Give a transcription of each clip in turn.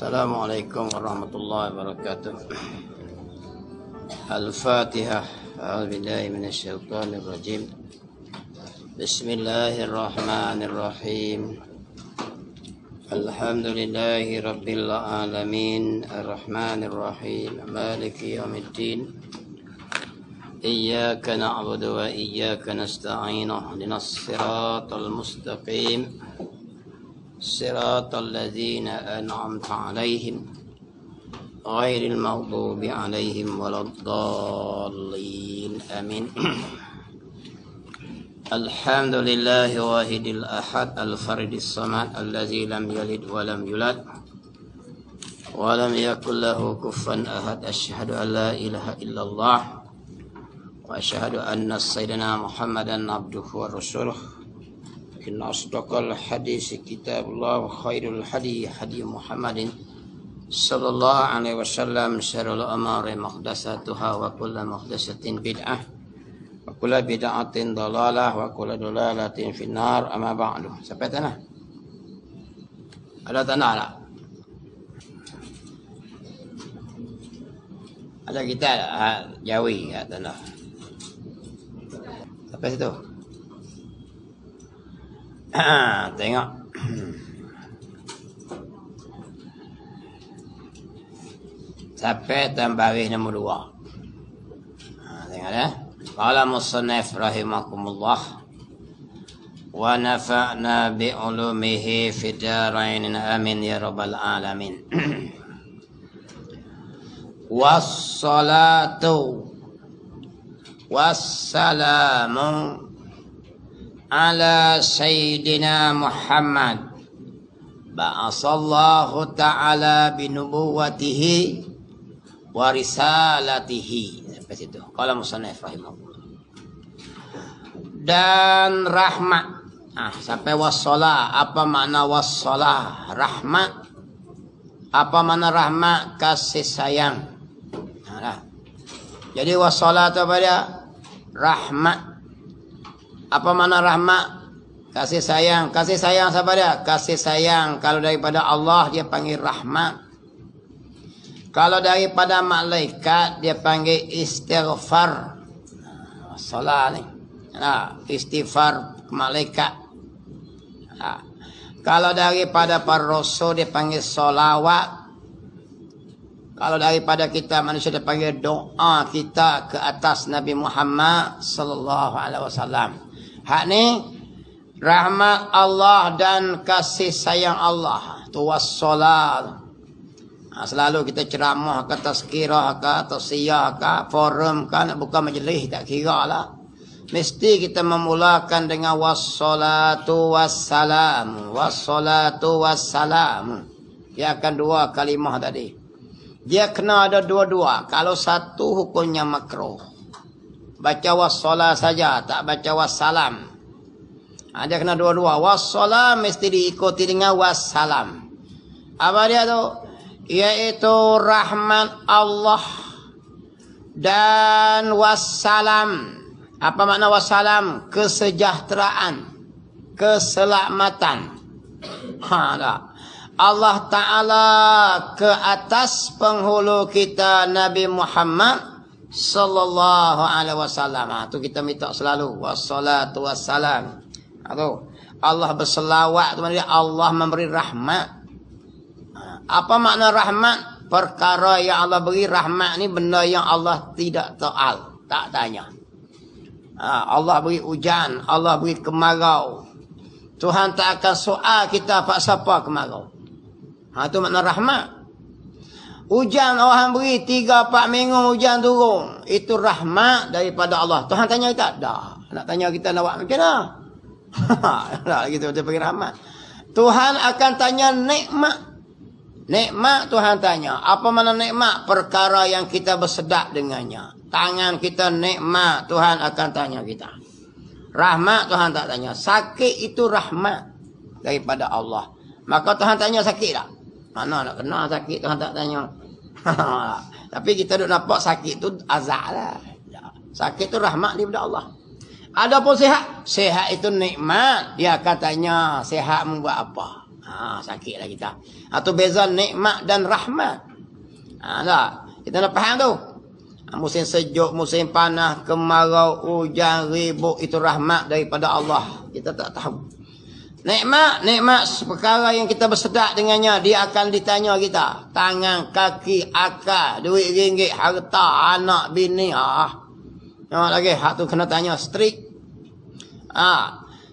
Assalamualaikum warahmatullahi wabarakatuh. Al-Fatihah. A'udzubillahi minasyaitonir rajim. Bismillahirrahmanirrahim. Alhamdulillahi rabbil alamin, arrahmanir rahim, maliki yaumiddin. Iyyaka na'budu wa iyyaka nasta'in. Ihdinas siratal mustaqim. صراط الذين أنعمت عليهم غير المغضوب عليهم ولا الضالين آمين. الحمد لله واحد الأحد الفرد الصمد الذي لم يلد ولم يولد ولم يكن له كفوا أحد. أشهد أن لا إله إلا الله وأشهد أن سيدنا محمدا عبده ورسوله. إن أصدق الحديث كتاب الله وخير الهدي هدي محمد صلى الله عليه وسلم. شر الأمور محدثاتها وكل محدثة بدعة وكل بدعة ضلالة وكل ضلالة في النار. أما بعد. Sampai tanah? Ada tanah tak? Ada kita Jawi kat tanah. Sampai situ. Tengok. Sampai tambahin nombor 2. Tengok ya. Qala musannif rahimakumullah wa nafa'na bi ulumihi fid darain amin ya rabbal alamin. Wassalatu wassalamu ala sayyidina Muhammad ba'asallahu ta'ala binubuwatihi wa risalatihi. Sampai situ. Qala musannif rahimahullah. Dan rahmat. Sampai wassalah. Apa makna wassalah? Rahmat. Apa makna rahmat? Kasih sayang. Jadi wassalah itu apa dia? Rahmat. Apa makna rahmat? Kasih sayang. Kasih sayang siapa dia? Kasih sayang. Kalau daripada Allah dia panggil rahmat. Kalau daripada malaikat dia panggil istighfar. Salah ni. Istighfar malaikat. Kalau daripada para rasul dia panggil solawat. Kalau daripada kita manusia dia panggil doa kita ke atas Nabi Muhammad sallallahu alaihi wasallam. Hak ni rahmat Allah dan kasih sayang Allah. Tu wassalat. Selalu kita ceramah ke tazkirah ke tausiyah ke forum ke nak buka majlis tak kira lah. Mesti kita memulakan dengan wassalatu wassalam. Wassalatu wassalam. Dia akan dua kalimah tadi. Dia kena ada dua-dua. Kalau satu hukumnya makruh. Baca wassalah saja, tak baca wassalam. Dia kena dua-dua. Wassalam mesti diikuti dengan wassalam. Apa dia tu? Iaitu rahmat Allah dan wassalam. Apa makna wassalam? Kesejahteraan, keselamatan. Allah Ta'ala ke atas penghulu kita Nabi Muhammad sallallahu alaihi wasallam. Tu kita minta selalu wassalatu wassalam. Tu Allah berselawat tu maknanya Allah memberi rahmat. Apa makna rahmat? Perkara yang Allah beri rahmat ni benda yang Allah tidak taal, tak tanya. Allah beri hujan, Allah beri kemarau. Tuhan tak akan soal kita pak siapa kemarau. Tu makna rahmat. Hujan orang beri 3-4 minggu hujan turun. Itu rahmat daripada Allah. Tuhan tanya kita? Dah. Nak tanya kita nak buat macam mana? Tak gitu dia bagi rahmat. Tuhan akan tanya nikmat. Nikmat Tuhan tanya. Apa makna nikmat? Perkara yang kita bersedap dengannya. Tangan kita nikmat. Tuhan akan tanya kita. Rahmat Tuhan tak tanya. Sakit itu rahmat daripada Allah. Maka Tuhan tanya sakit tak? Mana nak kena sakit Tuhan tak tanya. Tapi kita duk nampak sakit tu azab lah. Sakit tu rahmat daripada Allah. Adapun sihat, sihat itu nikmat. Dia akan tanya sihat membuat apa. Sakitlah kita. Atau beza nikmat dan rahmat. Tak? Kita nak faham tu. Musim sejuk, musim panas, kemarau, hujan, ribut, itu rahmat daripada Allah. Kita tak tahu. Nikmat perkara yang kita bersedak dengannya, dia akan ditanya kita. Tangan, kaki, akal, duit ringgit, harta, anak, bini. Tengok lagi, hak tu kena tanya strict.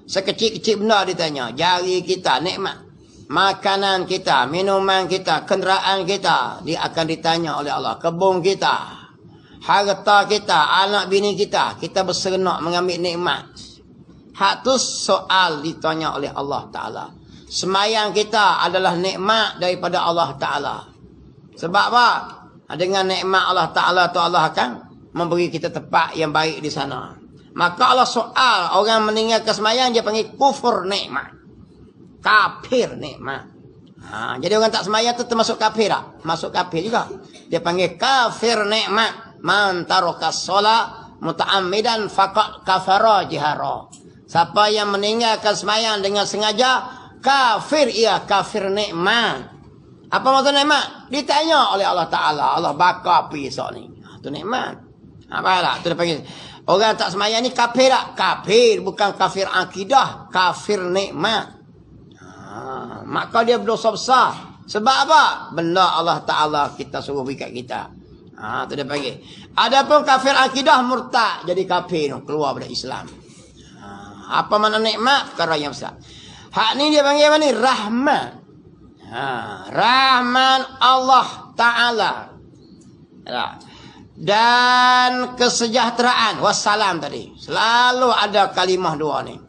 Sekecil-kecil benda ditanya. Jari kita, nikmat. Makanan kita, minuman kita, kenderaan kita, dia akan ditanya oleh Allah. Kebun kita, harta kita, anak bini kita, kita berserenok mengambil nikmat. Hak tu soal ditanya oleh Allah Ta'ala. Semayang kita adalah nikmat daripada Allah Ta'ala. Sebab apa? Dengan nikmat Allah Ta'ala tu Allah akan memberi kita tempat yang baik di sana. Maka Allah soal orang meninggalkan semayang, dia panggil kufur nikmat. Kafir nikmat. Jadi orang tak semayang tu termasuk kafir tak? Masuk kafir juga. Dia panggil kafir nikmat. Man tarokas solat muta'ammidan faqad kafara jihara. Siapa yang meninggalkan semayang dengan sengaja, kafir ia, kafir nikmat. Apa maksud nikmat? Ditanya oleh Allah Ta'ala. Allah bakar api esok ni. Itu nikmat. Apa tak? Itu dia panggil. Orang tak semayang ni kafir tak? Kafir. Bukan kafir akidah. Kafir nikmat. Maka dia berdosa besar. Sebab apa? Benda Allah Ta'ala kita suruh beri kat kita. Itu dia panggil. Adapun kafir akidah, murtad. Jadi kafir. Keluar dari Islam. Apa makna nikmat? Perkara yang besar. Hak ni dia panggil apa ni? Rahman. Rahman Allah Ta'ala. Dan kesejahteraan. Wassalam tadi. Selalu ada kalimah dua ni.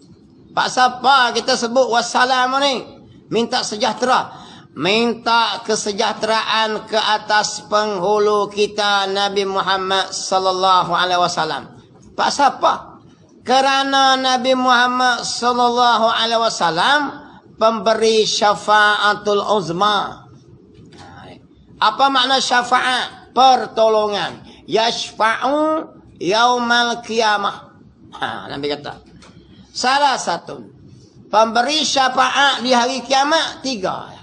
Pasal apa kita sebut wassalam ni? Minta sejahtera. Minta kesejahteraan ke atas penghulu kita Nabi Muhammad sallallahu alaihi wasallam. Pasal apa? Kerana Nabi Muhammad sallallahu alaihi wasallam pemberi syafaatul uzma. Apa makna syafaat? Pertolongan. Yashfa'u yaumal qiyamah. Nabi kata. Salah satu pemberi syafaat di hari kiamat 3.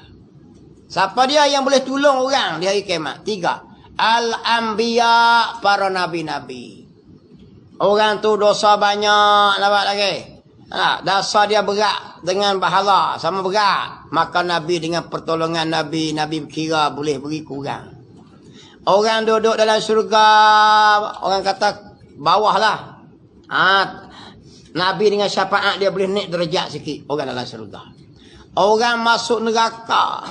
Siapa dia yang boleh tolong orang di hari kiamat? 3. Al-Anbiya, para nabi-nabi. Orang tu dosa banyak, nampak lagi. Dosa dia berat dengan pahala, sama berat. Maka Nabi dengan pertolongan Nabi, Nabi kira boleh beri kurang. Orang duduk dalam syurga, orang kata bawah lah. Nabi dengan syafaat dia boleh naik derajat sikit orang dalam syurga. Orang masuk neraka.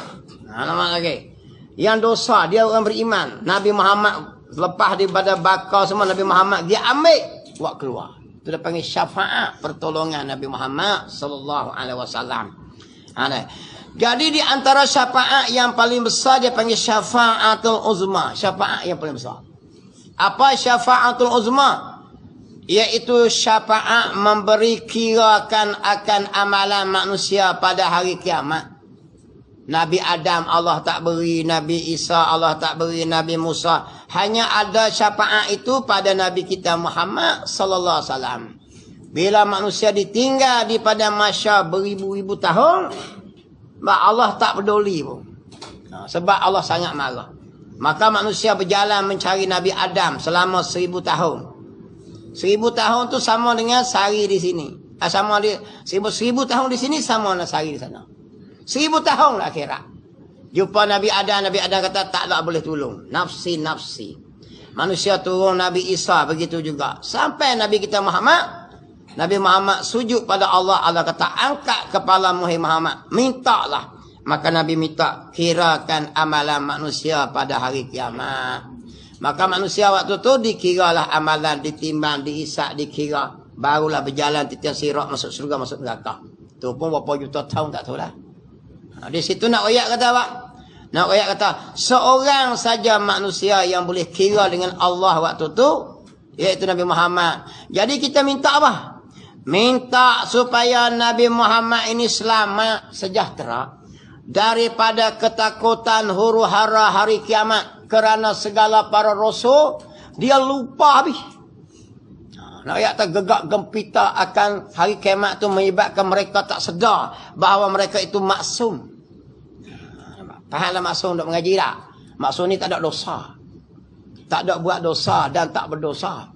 Nampak lagi. Yang dosa, dia orang beriman. Nabi Muhammad lepas daripada bakar semua, Nabi Muhammad dia ambil buat keluar. Itu dia panggil syafaat, pertolongan Nabi Muhammad sallallahu alaihi wasallam. Jadi di antara syafaat yang paling besar dia panggil syafaatul uzma, syafaat yang paling besar. Apa syafaatul uzma? Iaitu syafaat memberi kirakan akan amalan manusia pada hari kiamat. Nabi Adam Allah tak beri, Nabi Isa Allah tak beri, Nabi Musa. Hanya ada syafaat itu pada Nabi kita Muhammad sallallahu alaihi wasallam. Bila manusia ditinggal di padang mahsyar beribu-ribu tahun, Allah tak peduli pun. Sebab Allah sangat marah. Maka manusia berjalan mencari Nabi Adam selama 1000 tahun. 1000 tahun tu sama dengan sehari di sini. Sama dia 1000 tahun di sini sama dengan sehari di sana. 1000 tahun lah akhirat. Jumpa Nabi Adam kata taklah boleh tolong. Nafsi, nafsi. Manusia turun Nabi Isa begitu juga. Sampai Nabi kita Muhammad, Nabi Muhammad sujud pada Allah. Allah kata angkat kepala Muhammad. Mintalah. Maka Nabi minta kirakan amalan manusia pada hari kiamat. Maka manusia waktu tu dikiralah amalan, ditimbang, dihisap, dikira. Barulah berjalan titian sirat masuk surga, masuk neraka. Tu pun berapa juta tahun tak tahu lah. Di situ nak ayat kata apa? Nak ayat kata seorang saja manusia yang boleh kira dengan Allah waktu tu, iaitu Nabi Muhammad. Jadi kita minta apa? Minta supaya Nabi Muhammad ini selamat, sejahtera daripada ketakutan huru-hara hari kiamat. Kerana segala para rasul dia lupa habis. Nak ayat tergegak gempita akan hari kiamat tu menyebabkan mereka tak sedar bahawa mereka itu maksum. Fahamlah maksud duk mengaji tak? Maksud ni tak ada dosa. Tak ada buat dosa dan tak berdosa.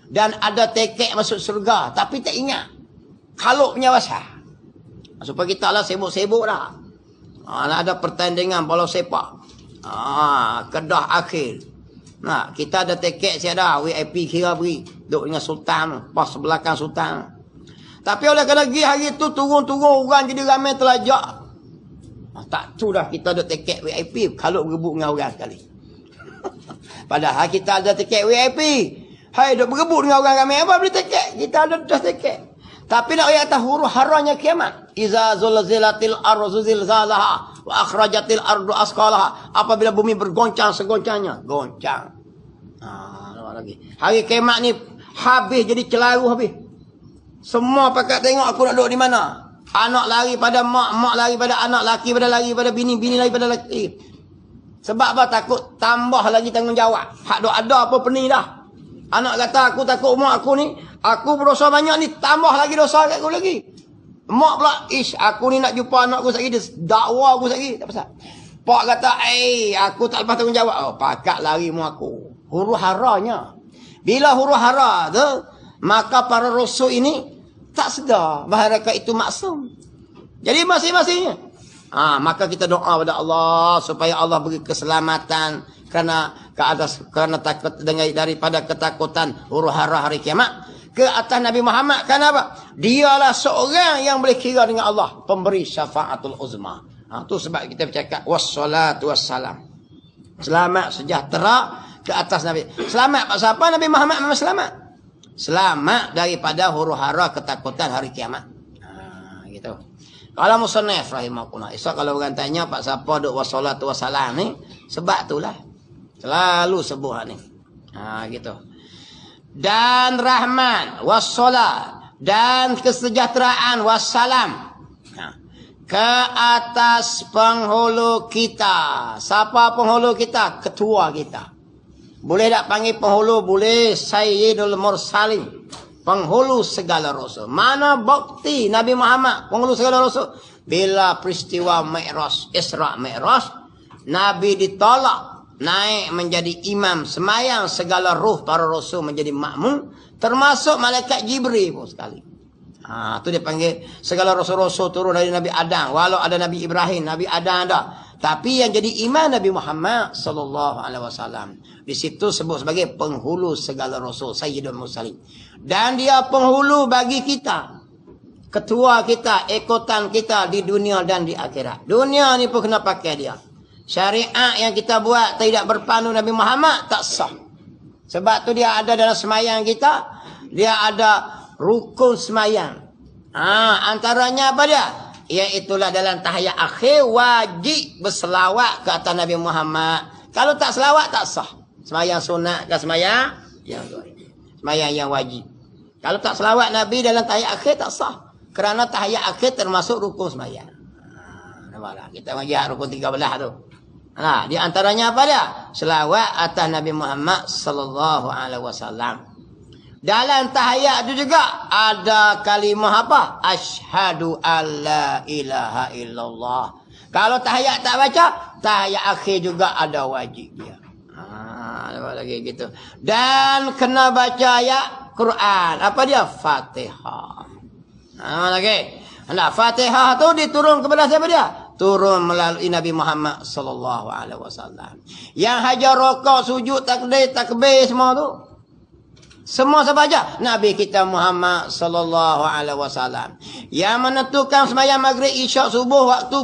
Dan ada tekek masuk surga tapi tak ingat. Kalau punya wasa. Supaya kita lah sibuk-sibuk dah. Ada pertandingan bola sepak. Kedah akhir. Nah, kita ada tekek siapa VIP kira beri. Duduk dengan sultan, pas belakang sultan. Tapi oleh kerana hari tu turun-turun orang jadi ramai telajak. Tak tu dah kita ada tekek VIP kalau berebut dengan orang sekali. Padahal kita ada tekek VIP. Hai duk berebut dengan orang ramai apa boleh tekek? Kita ada dah tekek. Tapi nak ayat huruf haranya kiamat. Iza zulzilatil ardu zilzalaha wa akhrajatil ardu asqalaha. Apabila bumi bergoncang segoncangnya, goncang. Lagi. Hari kiamat ni habis jadi celaru habis. Semua pakat tengok aku nak duduk di mana. Anak lari pada mak, mak lari pada anak, laki pada lari pada bini, bini lari pada laki. Sebab apa? Takut tambah lagi tanggungjawab. Hak duk ada apa pening dah. Anak kata aku takut mak aku ni, aku berdosa banyak ni, tambah lagi dosa kat aku lagi. Mak pula, aku ni nak jumpa anak aku sekali, dia dakwa aku sekali, tak pasal. Pak kata, aku tak lepas tanggungjawab. Oh, pakat lari mak aku. Huru haranya. Bila huru hara tu, maka para rasul ini tak sedar bahawa mereka itu maksum. Jadi masing-masingnya. Maka kita doa kepada Allah supaya Allah beri keselamatan kerana takut daripada ketakutan huru-hara hari kiamat ke atas Nabi Muhammad. Kenapa? Dialah seorang yang boleh kira dengan Allah, pemberi syafaatul uzma. Tu sebab kita bercakap wassalatu wassalam. Selamat sejahtera ke atas Nabi. Selamat pasal apa? Nabi Muhammad memang selamat. Selamat daripada huru-hara ketakutan hari kiamat. Gitu. Kalau musannaf rahimahullah. Esok kalau orang tanya pak siapa duk wassalatu wassalam ni, sebab itulah. Selalu sebut ni. Gitu. Dan rahman wassalat dan kesejahteraan wassalam ke atas penghulu kita. Siapa penghulu kita? Ketua kita. Boleh tak panggil penghulu? Boleh. Sayyidul Mursalin. Penghulu segala rasul. Mana bukti Nabi Muhammad penghulu segala rasul? Bila peristiwa Mi'raj, Isra' Mi'raj, Nabi ditolak naik menjadi imam semayang segala ruh para rasul menjadi makmum, termasuk malaikat Jibril pun sekali. Tu dia panggil segala rasul-rasul turun dari Nabi Adam. Walau ada Nabi Ibrahim, Nabi Adam ada. Tapi yang jadi imam Nabi Muhammad sallallahu alaihi wasallam. Di situ sebut sebagai penghulu segala rasul, Sayyidul Mursalin. Dan dia penghulu bagi kita. Ketua kita, ikutan kita di dunia dan di akhirat. Dunia ni pun kena pakai dia. Syariat yang kita buat tidak berpandu Nabi Muhammad tak sah. Sebab tu dia ada dalam semayang kita, dia ada rukun semayang. Antaranya apa dia? Iaitulah dalam tahiyat akhir wajib berselawat ke atas Nabi Muhammad. Kalau tak selawat tak sah. Semayang sunat ke semayang yang wajib. Kalau tak selawat Nabi dalam tahiyat akhir tak sah. Kerana tahiyat akhir termasuk rukun semayang. Nampaklah kita mengajar rukun 13 tu. Di antaranya apa dia? Selawat atas Nabi Muhammad sallallahu alaihi wasallam. Dalam tahiyat itu juga ada kalimah apa? Asyhadu alla ilaha illallah. Kalau tahiyat tak baca, tahiyat akhir juga ada wajib dia. Lagi gitu. Dan kena baca ayat Quran. Apa dia? Fatihah. Lagi. Fatihah tu diturun kepada siapa dia? Turun melalui Nabi Muhammad sallallahu alaihi wasallam. Yang hajar rokok, sujud, takbir semua tu. Semua siapa aja? Nabi kita Muhammad sallallahu alaihi wasallam. Yang menentukan sembahyang maghrib, isyak, subuh, waktu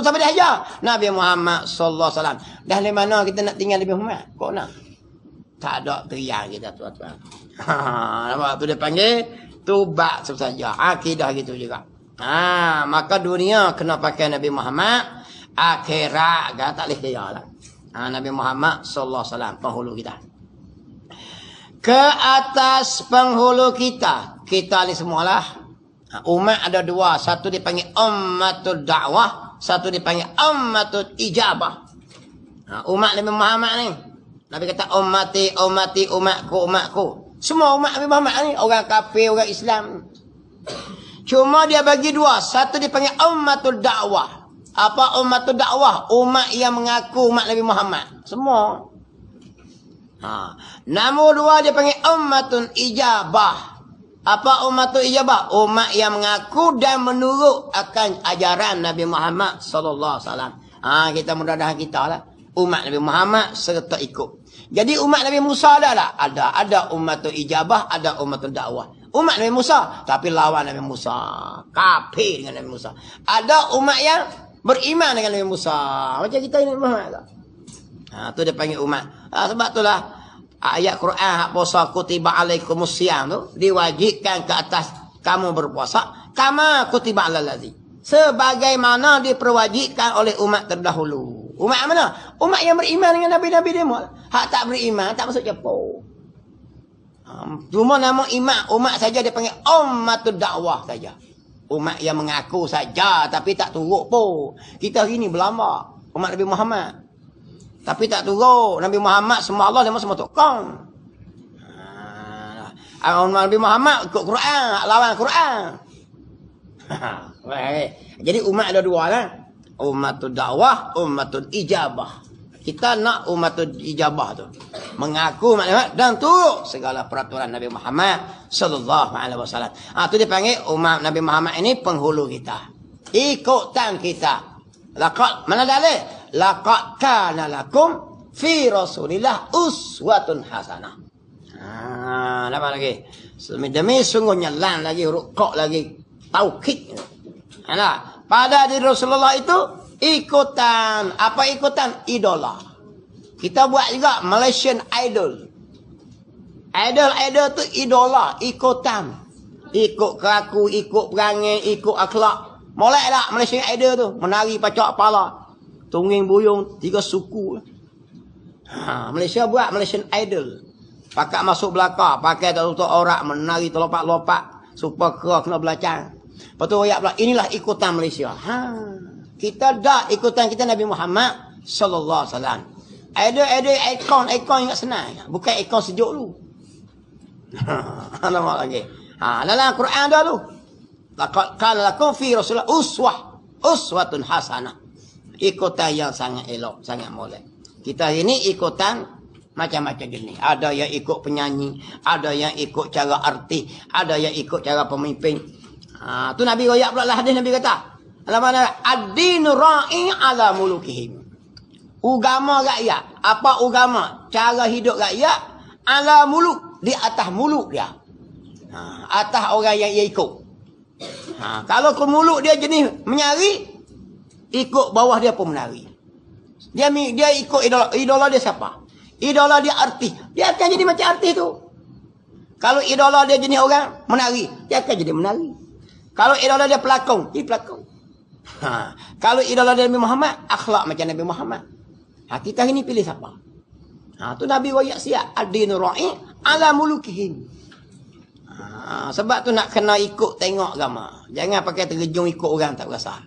siapa dia ajar? Nabi Muhammad sallallahu alaihi wasallam. Dah di mana kita nak tinggal Nabi Muhammad? Kok nak? Tak ada teriak kita tuan-tuan. Nampak tu dia panggil tubat saja. Akidah gitu juga. Maka dunia kena pakai Nabi Muhammad, akhirat tak boleh kira lah. Nabi Muhammad sallallahu alaihi wasallam penghulu kita. Ke atas penghulu kita. Kita ni semualah. Umat ada dua. Satu dipanggil ummatul da'wah. Satu dipanggil ummatul ijabah. Umat Nabi Muhammad ni. Nabi kata ummati, ummati, umatku, umatku. Semua umat Nabi Muhammad ni. Orang kafir, orang Islam. Cuma dia bagi dua. Satu dipanggil ummatul da'wah. Apa umat dakwah? Umat yang mengaku umat Nabi Muhammad. Semua. Nombor 2 dia panggil ummatun ijabah. Apa ummatun ijabah? Umat yang mengaku dan menurut akan ajaran Nabi Muhammad sallallahu alaihi wasallam. Kita mudah-mudahan kita lah. Umat Nabi Muhammad serta ikut. Jadi umat Nabi Musa ada tak? Ada ummatun ijabah, ada ummatun dakwah. Umat Nabi Musa, tapi lawan Nabi Musa. Kafir dengan Nabi Musa. Ada umat yang beriman dengan Nabi Musa. Macam kita ini Muhammad tak? Tu dia panggil umat. Sebab itulah ayat Quran hak puasa kutiba alaikumus siyam tu diwajibkan ke atas kamu berpuasa kama kutiba alal ladzi. Sebagaimana diperwajibkan oleh umat terdahulu. Umat mana? Umat yang beriman dengan nabi-nabi demo. Hak tak beriman tak masuk Jepun. Cuma nama umat saja dia panggil ummatud dakwah saja. Umat yang mengaku saja tapi tak turut pun. Kita hari ni berlambak umat Nabi Muhammad. Tapi tak turut. Nabi Muhammad semua Allah dia semua tukang. Umat Nabi Muhammad ikut Quran, lawan Quran. Jadi umat ada dua lah. Ummatud dakwah, ummatud ijabah. Kita nak ummatud ijabah tu. Mengaku maknanya dan turut segala peraturan Nabi Muhammad sallallahu alaihi wasallam. Tu dipanggil umat Nabi Muhammad ini penghulu kita. Ikutan kita. Laqad mana dalil? Laqad kana lakum fi Rasulillah uswatun hasanah. Apa lagi? Demi sungguhnya lan lagi huruf qa lagi taukid. Pada diri Rasulullah itu ikutan. Apa ikutan? Idola. Kita buat juga Malaysian Idol. Idol tu idola. Ikutan. Ikut kelaku, ikut perangai, ikut akhlak. Molek tak Malaysian Idol tu? Menari pacak kepala. Tungging buyung, 3 suku. Malaysia buat Malaysian Idol. Pakat masuk belakang. Pakai tak tutup aurat. Menari terlopak-lopak. Supaya kera kena belacang. Lepas tu ayat pula, inilah ikutan Malaysia. Kita dah ikutan kita Nabi Muhammad sallallahu alaihi wasallam. Ada ikon yang senang. Bukan ikon sejuk lu. Nama lagi. Dalam Quran dah lu. Laqad kana lakum fi Rasulillah uswatun hasanah. Ikutan yang sangat elok, sangat molek. Kita ini ikutan macam-macam jenis. Ada yang ikut penyanyi, ada yang ikut cara artis, ada yang ikut cara pemimpin. Tu Nabi royak pula lah hadis Nabi kata. Alamak ad-dinu ra'i ala mulukihim. Agama rakyat. Apa agama? Cara hidup rakyat ala muluk, di atas muluk dia. Atas orang yang ia ikut. Kalau ke muluk dia jenis menyari, ikut bawah dia pun menari. Dia ikut idola dia siapa? Idola dia artis. Dia akan jadi macam artis tu. Kalau idola dia jenis orang menari, dia akan jadi menari. Kalau idola dia pelakon, dia pelakon. Kalau idola dia Nabi Muhammad, akhlak macam Nabi Muhammad. Kita ini pilih siapa? Tu Nabi wayak siap. Ad-dinu ra'i ala mulukihim. Sebab tu nak kena ikut tengok agama. Jangan pakai terjun ikut orang tak berasa.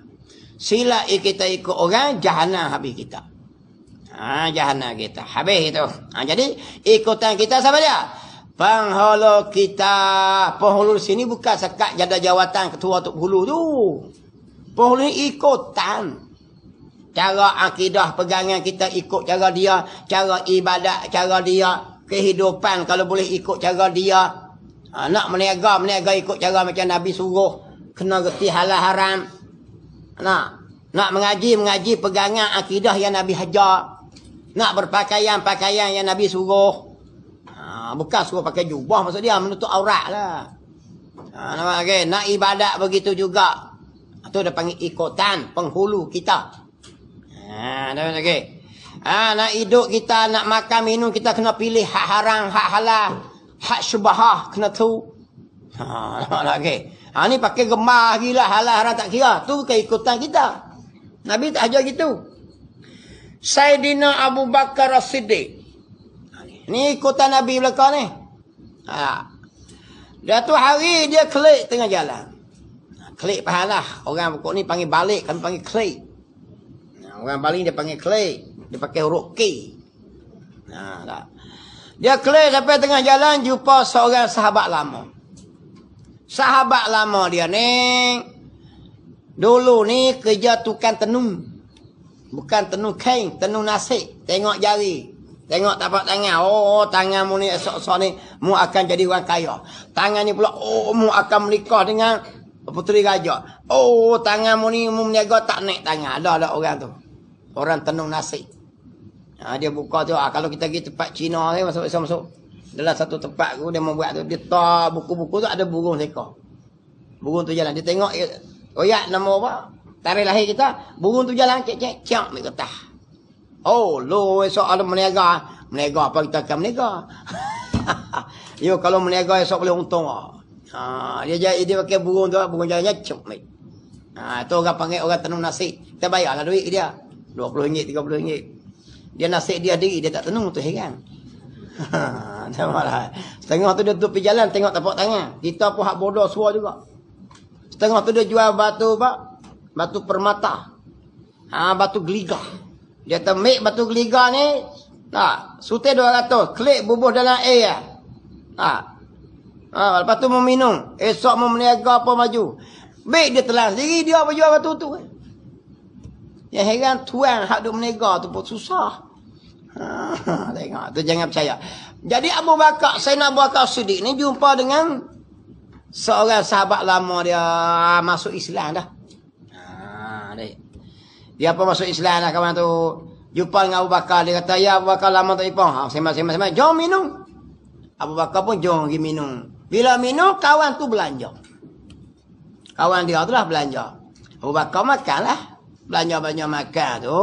Sila kita ikut orang, jahanam habis kita. Jahanam kita. Habis itu. Jadi ikutan kita siapa dia? Penghulu kita. Penghulu sini bukan sekat jada jawatan ketua Tok Hulu tu. Penghulu ni ikutan. Cara akidah pegangan kita ikut cara dia. Cara ibadat cara dia. Kehidupan kalau boleh ikut cara dia. Nak meniaga ikut cara macam Nabi suruh. Kena reti halal haram. Nak mengaji pegangan akidah yang Nabi hajar. Nak berpakaian yang Nabi suruh. Bukan suruh pakai jubah maksud dia menutup aurat lah. Nak ibadat begitu juga. Itu dia panggil ikutan penghulu kita. Nak hidup kita, nak makan minum kita kena pilih hak haram, hak halal, hak syubhah kena tahu. Ni pakai gemar gila halal haram tak kira. Tu keikutan kita. Nabi tak ajar gitu. Sayyidina Abu Bakar As-Siddiq. Ni ikutan Nabi belakang ni. Dia tu hari dia klik tengah jalan. Klik pahalah. Orang pokok ni panggil balik, kami panggil klik. Orang balik dia panggil klik. Dia pakai huruf K. Dia klik sampai tengah jalan jumpa seorang sahabat lama. Sahabat lama dia ni Dulu ni kerja tukang tenung. Bukan tenung kain, tenung nasi. Tengok jari. Tengok tapak tangan. Oh, tanganmu ni esok-esok ni mu akan jadi orang kaya. Tangan ni pula, oh, mu akan menikah dengan puteri raja. Oh, tanganmu ni mu meniaga tak naik tangan. Ada orang tu. Orang tenung nasi. Dia buka tu. Kalau kita pergi tempat Cina ni, masuk. Dalam satu tempat tu, dia membuat tu. Dia tak buku-buku tu ada burung seekor. Burung tu jalan. Dia tengok, royak nama apa? Tarikh lahir kita. Burung tu jalan, cek-cek, ciak, ambil getah. Oh, lo esok ada meniaga. Meniaga apa kita akan meniaga? Yo, kalau meniaga esok boleh untung. Dia pakai burung tu, burung jalannya cuk. Tu orang panggil orang tenung nasi. Kita bayarlah duit dia. RM20, RM30. Dia nasi dia diri, dia tak tenung tu heran. Setengah tu dia tutup pergi jalan, tengok tapak tangan. Kita pun hak bodoh suar juga. Setengah tu dia jual batu apa? Batu permata. Batu geliga. Dia temik batu geliga ni, sutai 200, klik bubuh dalam air. Lepas tu meminum, esok mau meniaga apa maju. Baik dia telan sendiri, dia jual batu tu. Yang heran tuan hak duk meniaga tu pun susah. Tengok, tu jangan percaya. Jadi Abu Bakar, Sayyidina Abu Bakar Siddiq ni jumpa dengan seorang sahabat lama dia masuk Islam dah. Dia apa masuk Islam lah kawan tu. Jumpa dengan Abu Bakar. Dia kata, ya Abu Bakar lama tak ipang. Sembang. Jom minum. Abu Bakar pun jom pergi minum. Bila minum, kawan tu belanja. Kawan dia tu lah belanja. Abu Bakar makan lah. Belanja-belanja makan tu.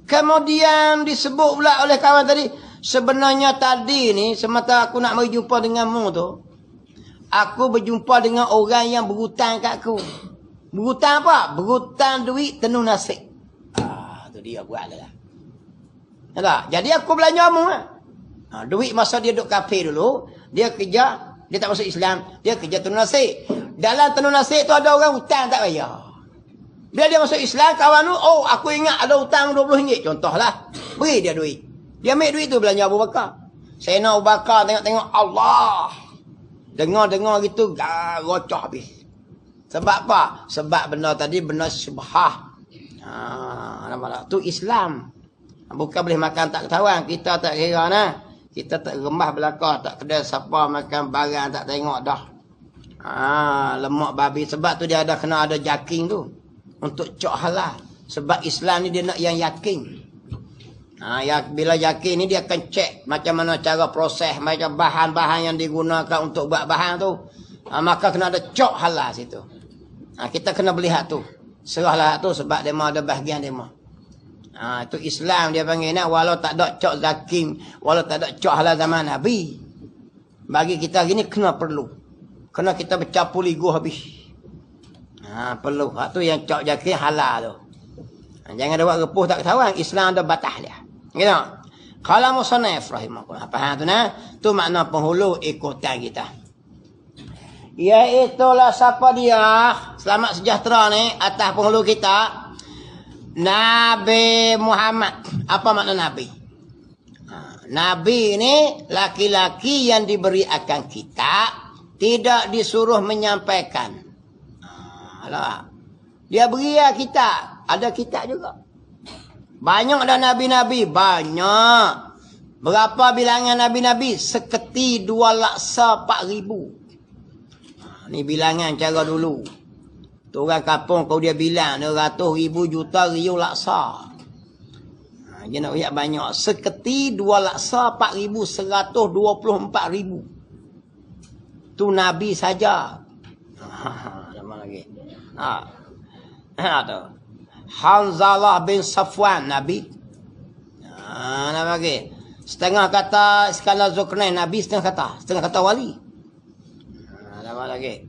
Kemudian disebut pula oleh kawan tadi. Sebenarnya tadi ni, semata aku nak mari jumpa denganmu tu. Aku berjumpa dengan orang yang berhutang kat aku. Berhutang apa? Berhutang duit tenung nasi. Tu dia buat lah. Jadi aku belanja mu lah. Duit masa dia duduk kafe dulu, dia kerja, dia tak masuk Islam, dia kerja tenung nasi. Dalam tenung nasi tu ada orang hutang tak bayar. Bila dia masuk Islam, kawan tu, oh aku ingat ada hutang RM20. Contohlah, beri dia duit. Dia ambil duit tu belanja Abu Bakar. Sayyidina Abu Bakar tengok-tengok, Allah. Dengar-dengar gitu, rocah habis. Sebab apa? Sebab benda tadi benda syubhah. Tu Islam. Bukan boleh makan tak ketahuan. Kita tak kira nah. Kita tak remah belakang, tak kedai siapa makan barang tak tengok dah. Lemak babi. Sebab tu dia ada kena ada jaking tu. Untuk cok halal. Sebab Islam ni dia nak yang yakin. Bila yakin ni dia akan cek macam mana cara proses, macam bahan-bahan yang digunakan untuk buat bahan tu. Maka kena ada cok halal situ. Kita kena melihat tu. Serahlah tu sebab dia ada bahagian dia. Itu Islam dia panggil nak. Walau tak ada cok zakim, walau tak ada cok halal zaman Nabi. Bagi kita gini kena perlu. Kena kita bercampur ligu habis. Perlu. Tu yang cok zakim halal tu. Jangan ada buat repuh tak ketahuan. Islam ada batas dia. Gitu. Kalau musannaf rahimahullah. Faham tu nah? Tu makna penghulu ikutan kita. Iaitulah siapa dia, selamat sejahtera ni atas penghulu kita, Nabi Muhammad. Apa makna Nabi? Nabi ni laki-laki yang diberi akan kitab, tidak disuruh menyampaikan. Dia beri kitab, ada kitab juga. Banyak ada nabi-nabi, banyak. Berapa bilangan nabi-nabi? Seketi 2,04,000. Ni bilangan cara dulu. Tu orang kampung kau dia bilang 200,000 juta riu laksa. Dia nak lihat banyak. Seketi 2,04,124,000. Tu Nabi saja. Nama lagi. Tu. Hanzalah bin Safwan Nabi. Nama lagi. Setengah kata Iskandar Zulkarnain Nabi, setengah kata wali. Nama lagi.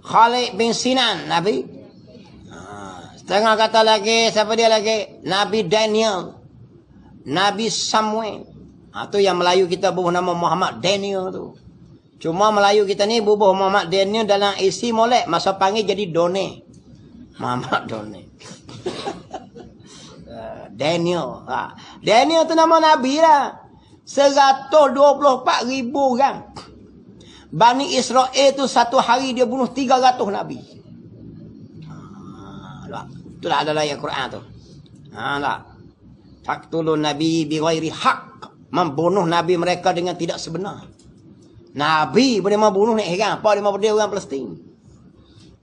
Khalid bin Sinan Nabi. Setengah kata lagi, siapa dia lagi? Nabi Daniel. Nabi Samuel. Tu yang Melayu kita bubuh nama Muhammad Daniel tu. Cuma Melayu kita ni bubuh Muhammad Daniel dalam isi molek. Masa panggil jadi Done. Muhammad Done. Daniel. Daniel tu nama Nabi lah. 124,000 orang. Bani Israel tu satu hari dia bunuh 300 Nabi. Itulah adalah ayat Quran tu. Faktulun Nabi bighairi haq. Membunuh Nabi mereka dengan tidak sebenar. Nabi boleh membunuh ni heran. Apa dia membunuh orang Palestin?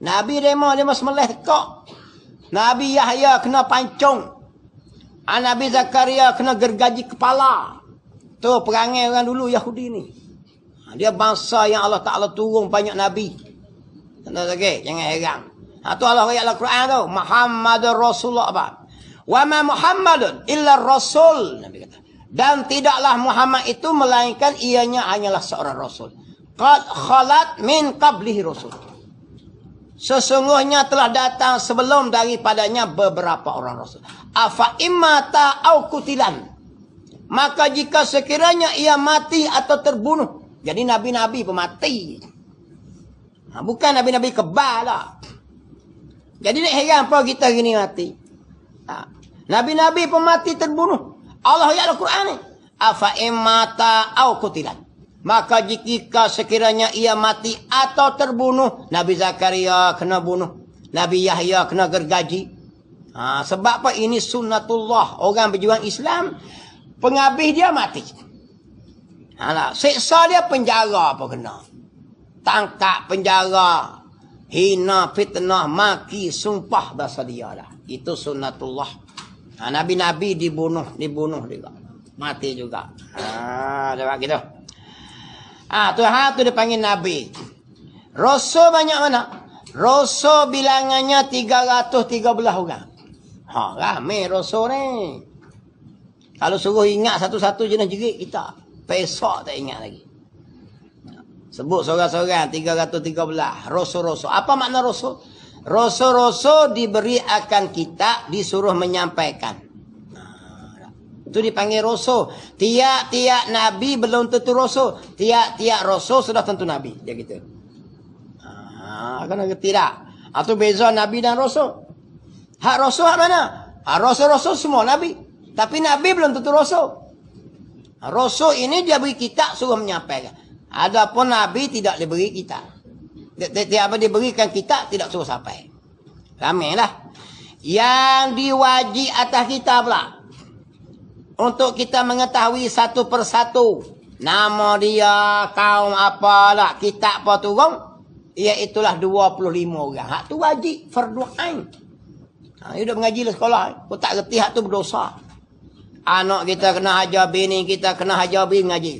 Nabi dia semelih tekak. Nabi Yahya kena pancung. Nabi Zakaria kena gergaji kepala. Tu perangai orang dulu Yahudi ni. Dia bangsa yang Allah Ta'ala turun banyak Nabi. Okay? Jangan heran. Tu Allah ayat Al-Quran tu. Muhammadur Rasulullah apa? Wa ma Muhammadun illa Rasul. Nabi kata. Dan tidaklah Muhammad itu melainkan ianya hanyalah seorang Rasul. Qad khalat min qablihi Rasul. Sesungguhnya telah datang sebelum daripadanya beberapa orang Rasul. Afa imata au kutilan. Maka jika sekiranya ia mati atau terbunuh. Jadi Nabi-Nabi pemati. Bukan Nabi-Nabi kebal lah. Jadi tak heran apa kita gini mati. Nabi-Nabi pemati terbunuh. Allah ayat Al-Quran ni. Afa imata au kutilan. Maka jika sekiranya ia mati atau terbunuh. Nabi Zakaria kena bunuh. Nabi Yahya kena gergaji. Sebab apa? Ini sunnatullah. Orang berjuang Islam. Penghabis dia mati. Seksa dia penjara apa kena. Tangkap penjara. Hina, fitnah, maki, sumpah bahasa dia lah. Itu sunnatullah. Nabi-Nabi dibunuh juga. Mati juga. Jawab gitu. Tuhan tu dipanggil Nabi. Rasul banyak mana? Rasul bilangannya 313 orang. Ramai Rasul ni. Kalau suruh ingat satu-satu jenis jerit kita. Pesok tak ingat lagi. Sebut seorang-seorang 313. Rasul-Rasul. Apa makna Rasul? Rasul-Rasul diberi akan kita, disuruh menyampaikan. Itu dipanggil Rasul. Tiap-tiap Nabi belum tentu Rasul. Tiap-tiap Rasul sudah tentu Nabi. Dia gitu. Kena ngerti tak? Itu beza Nabi dan Rasul. Hak Rasul hak mana? Rasul-Rasul semua Nabi. Tapi Nabi belum tentu Rasul. Rasul ini dia beri kitab suruh menyampaikan. Adapun Nabi tidak diberi kitab. Tiap-tiap diberikan kitab tidak suruh sampai. Ramailah. Yang diwajib atas kita pula. Untuk kita mengetahui satu persatu. Nama dia, kaum apalah, kitab apa turun. Iaitulah 25 orang. Hak tu wajib. Fardu ain. Dia dah mengaji lah sekolah. Kau tak reti hak tu berdosa. Anak kita kena hajar, bini kita kena hajar, bini ngaji.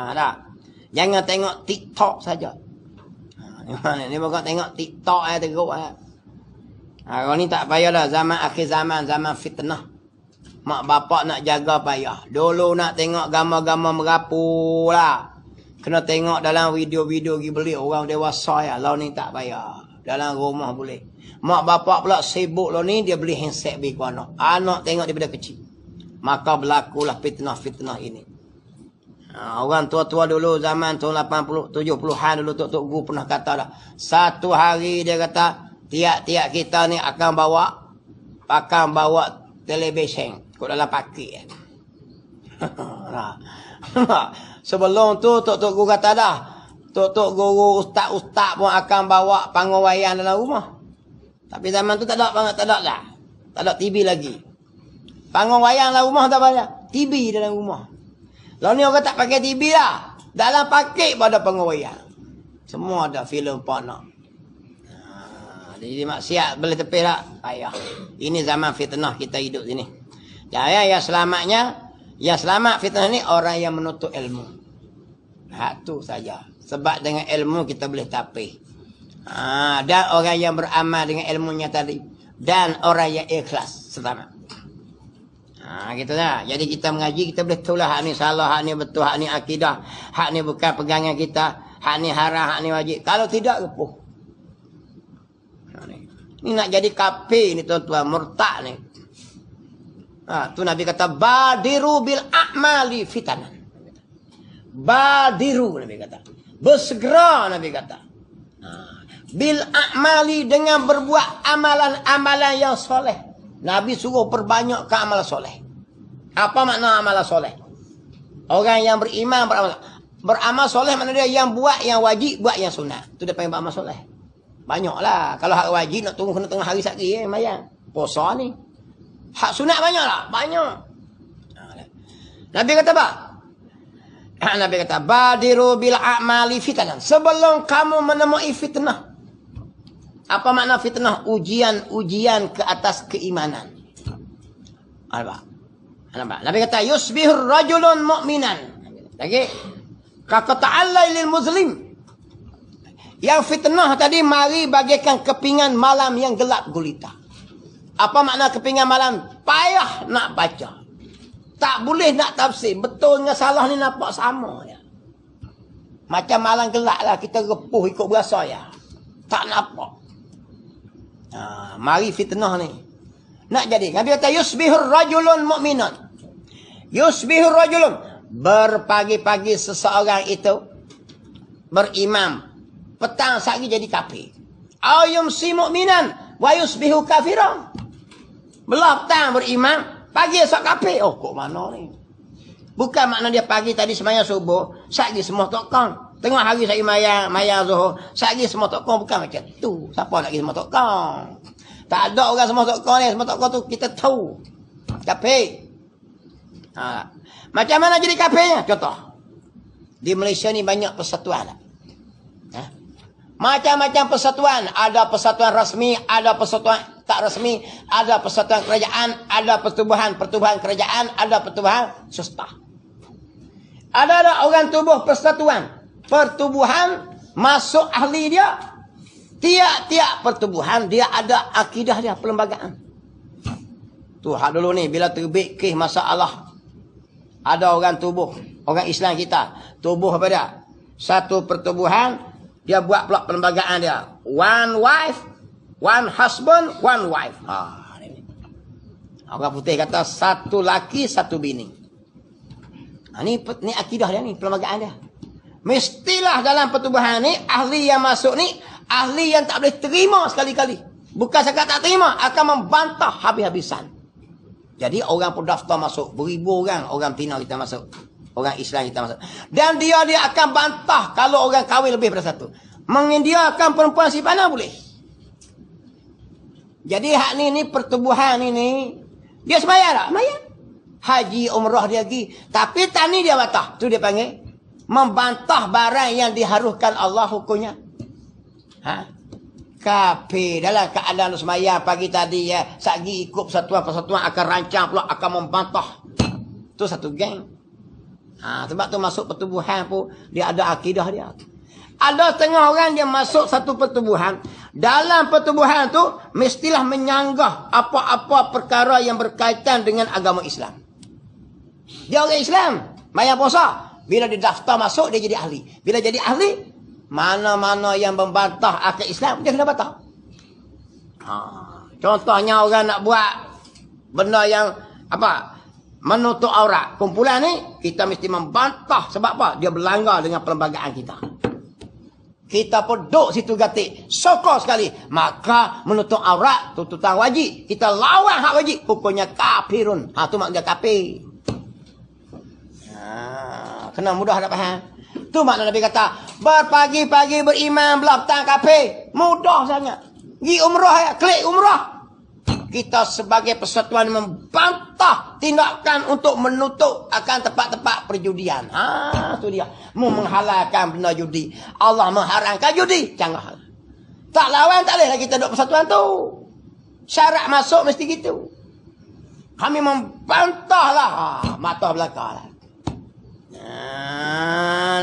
Dah. Jangan tengok TikTok saja. Ni bukan tengok TikTok teruk. Kalau ni tak payahlah. Zaman akhir zaman, zaman fitnah. Mak bapak nak jaga payah. Dulu nak tengok gambar-gambar merapu lah. Kena tengok dalam video-video pergi beli orang dewasa ya. Lalu ni tak payah. Dalam rumah boleh. Mak bapak pula sibuk lah ni. Dia beli handset bagi anak. Anak tengok daripada kecil. Maka berlakulah fitnah-fitnah ini. Orang tua-tua dulu zaman tahun 80, 70-an dulu Tok Guru pernah kata dah. Satu hari dia kata tiap-tiap kita ni akan bawa televisyen kat dalam pakik. Sebelum tu Tok Guru kata dah. Tok Guru ustaz-ustaz pun akan bawa panggung wayang dalam rumah. Tapi zaman tu tak ada dah. Tak ada TV lagi. Panggung wayang dalam rumah tak banyak. TV dalam rumah. Lalu ni orang tak pakai TV lah. Dalam pakek pun ada pengawaian. Semua ada filem porno. Jadi maksiat boleh tepi tak? Payah. Ini zaman fitnah kita hidup sini. Jadi yang selamatnya, yang selamat fitnah ni orang yang menuntut ilmu. Hak tu saja. Sebab dengan ilmu kita boleh tapi. Dan orang yang beramal dengan ilmunya tadi. Dan orang yang ikhlas. Selamat. Gitu lah. Jadi kita mengaji, kita boleh tahu lah hak ni salah, hak ni betul, hak ni akidah, hak ni bukan pegangan kita, hak ni haram, hak ni wajib. Kalau tidak, lepuh. Ni nak jadi kafir ni tuan-tuan, murtad ni. Tu Nabi kata, badiru bil a'mali fitanan. Badiru Nabi kata. Bersegera Nabi kata. Bil a'mali dengan berbuat amalan-amalan yang soleh. Nabi suruh perbanyakkan amalan soleh. Apa makna amalan soleh? Orang yang beriman beramal. Beramal soleh mana dia yang buat yang wajib, buat yang sunat. Itu dia panggil beramal soleh. Banyaklah. Kalau hak wajib nak tunggu kena tengah hari sekali mayang. Puasa ni. Hak sunat banyaklah, banyak. Nabi kata apa? Nabi kata, badiru bil a'mali fitnah. Sebelum kamu menemui fitnah. Apa makna fitnah? Ujian ke atas keimanan. Nampak? Nabi kata, yusbihur rajulun mu'minan. Lagi. Kakata'allai lil muslim. Yang fitnah tadi mari bagaikan kepingan malam yang gelap gulita. Apa makna kepingan malam? Payah nak baca. Tak boleh nak tafsir. Betul dengan salah ni nampak sama. Ya. Macam malam gelap lah. Kita repuh ikut berasa ya. Tak nampak. Mari fitnah ni. Nak jadi. Nabi kata, yusbihur rajulun mu'minan. Yusbihur rajulun. Berpagi-pagi seseorang itu berimam. Petang sehari jadi kafir. Ayumsi mu'minan wa yusbihu kafiran. Belah petang berimam, pagi esok kafir. Oh, kok mana ni? Bukan makna dia pagi tadi sembahyang subuh, sehari semua tokong. Tengah hari saya mayang zuhur, sehari semua tokong. Bukan macam tu. Siapa nak pergi semua tokong? Tak ada orang semua tokong ni. Semua tokong tu kita tahu. Kafir. Macam mana jadi kafirnya? Contoh. Di Malaysia ni banyak persatuan. Macam-macam persatuan. Ada persatuan rasmi, ada persatuan tak rasmi, ada persatuan kerajaan, ada pertubuhan kerajaan, ada pertubuhan swasta. Ada orang tubuh persatuan. Pertubuhan masuk ahli dia. Tiap-tiap pertubuhan dia ada akidah dia, perlembagaan. Tu hak dulu ni bila terbit kes masalah. Ada orang tubuh, orang Islam kita, tubuh apa dia? Satu pertubuhan, dia buat pula perlembagaan dia. One wife, one husband, one wife. Ini. Orang putih kata satu laki, satu bini. Ni akidah dia ni, perlembagaan dia. Mestilah dalam pertubuhan ni, ahli yang masuk ni, ahli yang tak boleh terima sekali-kali. Bukan sekat tak terima, akan membantah habis-habisan. Jadi orang pun daftar masuk. Beribu orang Pina kita masuk. Orang Islam kita masuk. Dan dia akan bantah kalau orang kahwin lebih daripada satu. Mengindiakan perempuan si mana boleh. Jadi hak ni pertubuhan ini. Dia sembahyang tak? Sembahyang. Haji, umrah dia pergi. Tapi tani dia bantah. Tu dia panggil. Membantah barang yang diharuhkan Allah hukumnya. Kafir dalam keadaan sembahyang pagi tadi ya, sagi ikut persatuan akan rancang pula akan membantah. Tu satu geng. Sebab tu masuk pertubuhan pun dia ada akidah dia. Ada tengah orang dia masuk satu pertubuhan, dalam pertubuhan tu mestilah menyanggah apa-apa perkara yang berkaitan dengan agama Islam. Dia orang Islam, bayar puasa. Bila dia daftar masuk dia jadi ahli. Bila jadi ahli, mana-mana yang membantah akal Islam, dia kena bantah. Contohnya orang nak buat benda yang menutup aurat. Kumpulan ni, kita mesti membantah. Sebab apa? Dia berlanggar dengan perlembagaan kita. Kita pun duduk situ gatik. Sokor sekali. Maka menutup aurat, tuntutan wajib. Kita lawan hak wajib. Hukumnya kafirun. Tu makna kafir. Kena mudah tak faham? Tu makna Nabi kata, berpagi-pagi beriman belah petang kafir. Mudah sangat. Pergi umrah ya, klik umrah. Kita sebagai persatuan membantah tindakan untuk menutup akan tempat-tempat perjudian. Tu dia. Menghalalkan benda judi. Allah mengharamkan judi. Jangan. Tak lawan tak boleh lah kita duduk persatuan tu. Syarat masuk mesti gitu. Kami membantahlah. Mata belakang lah.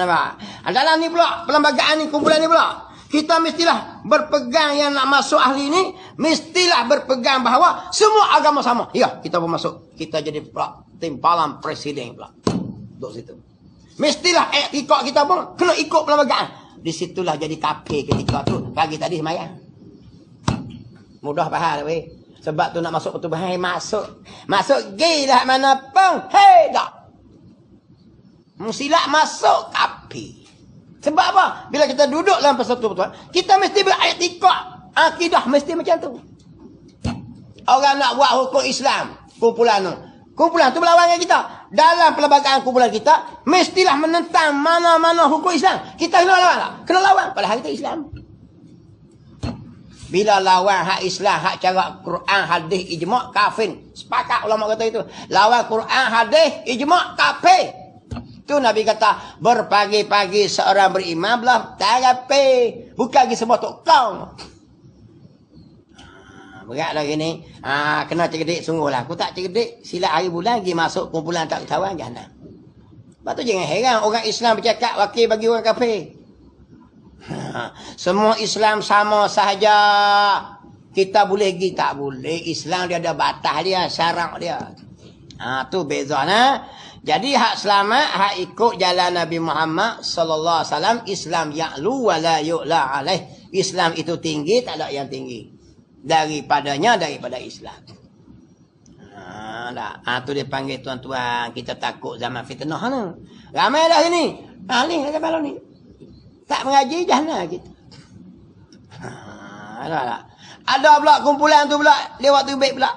Nampak? Dalam ni pula, perlembagaan ni, kumpulan ni pula, kita mestilah berpegang yang nak masuk ahli ni, mestilah berpegang bahawa semua agama sama. Ya, kita pun masuk. Kita jadi pula timpalan presiden pula. Duduk situ. Mestilah ikut kita pun kena ikut perlembagaan. Disitulah jadi kafir ketika tu. Pagi tadi semayang. Mudah faham weh. Sebab tu nak masuk pertubuhan, masuk. Masuk gila mana pun. Hei dah. Musilah masuk kafir. Sebab apa? Bila kita duduk dalam persatuan, kita mesti beriktikad. Akidah mesti macam tu. Orang nak buat hukum Islam, kumpulan tu. Kumpulan tu berlawan dengan kita. Dalam pelbagai kumpulan kita, mestilah menentang mana-mana hukum Islam. Kita kena lawan tak? Kena lawan. Padahal kita Islam. Bila lawan hak Islam, hak cara Quran, hadis, ijma', kafir. Sepakat ulama kata itu. Lawan Quran, hadis, ijma', kafir. Tu Nabi kata, berpagi-pagi seorang beriman belah tarapi. Bukan lagi semua tok kau. Berat lagi ni. Kena cerdik sungguh lah. Aku tak cerdik. Sila hari bulan pergi masuk kumpulan tak ketahuan jahannam. Lepas tu jangan heran orang Islam bercakap wakil bagi orang kafir. Semua Islam sama sahaja. Kita boleh pergi tak boleh. Islam dia ada batas dia, syarak dia. Tu beza nah. Jadi hak selamat, hak ikut jalan Nabi Muhammad sallallahu alaihi wasallam, Islam ya'lu wa la yu'la alaih. Islam itu tinggi, tak ada yang tinggi daripada Islam. Tu dia panggil tuan-tuan, kita takut zaman fitnah ni. Ramai dah sini. Ni kata malam ni. Tak mengaji jahannam kita. Ada pula kumpulan tu pula lewat tu baik pula.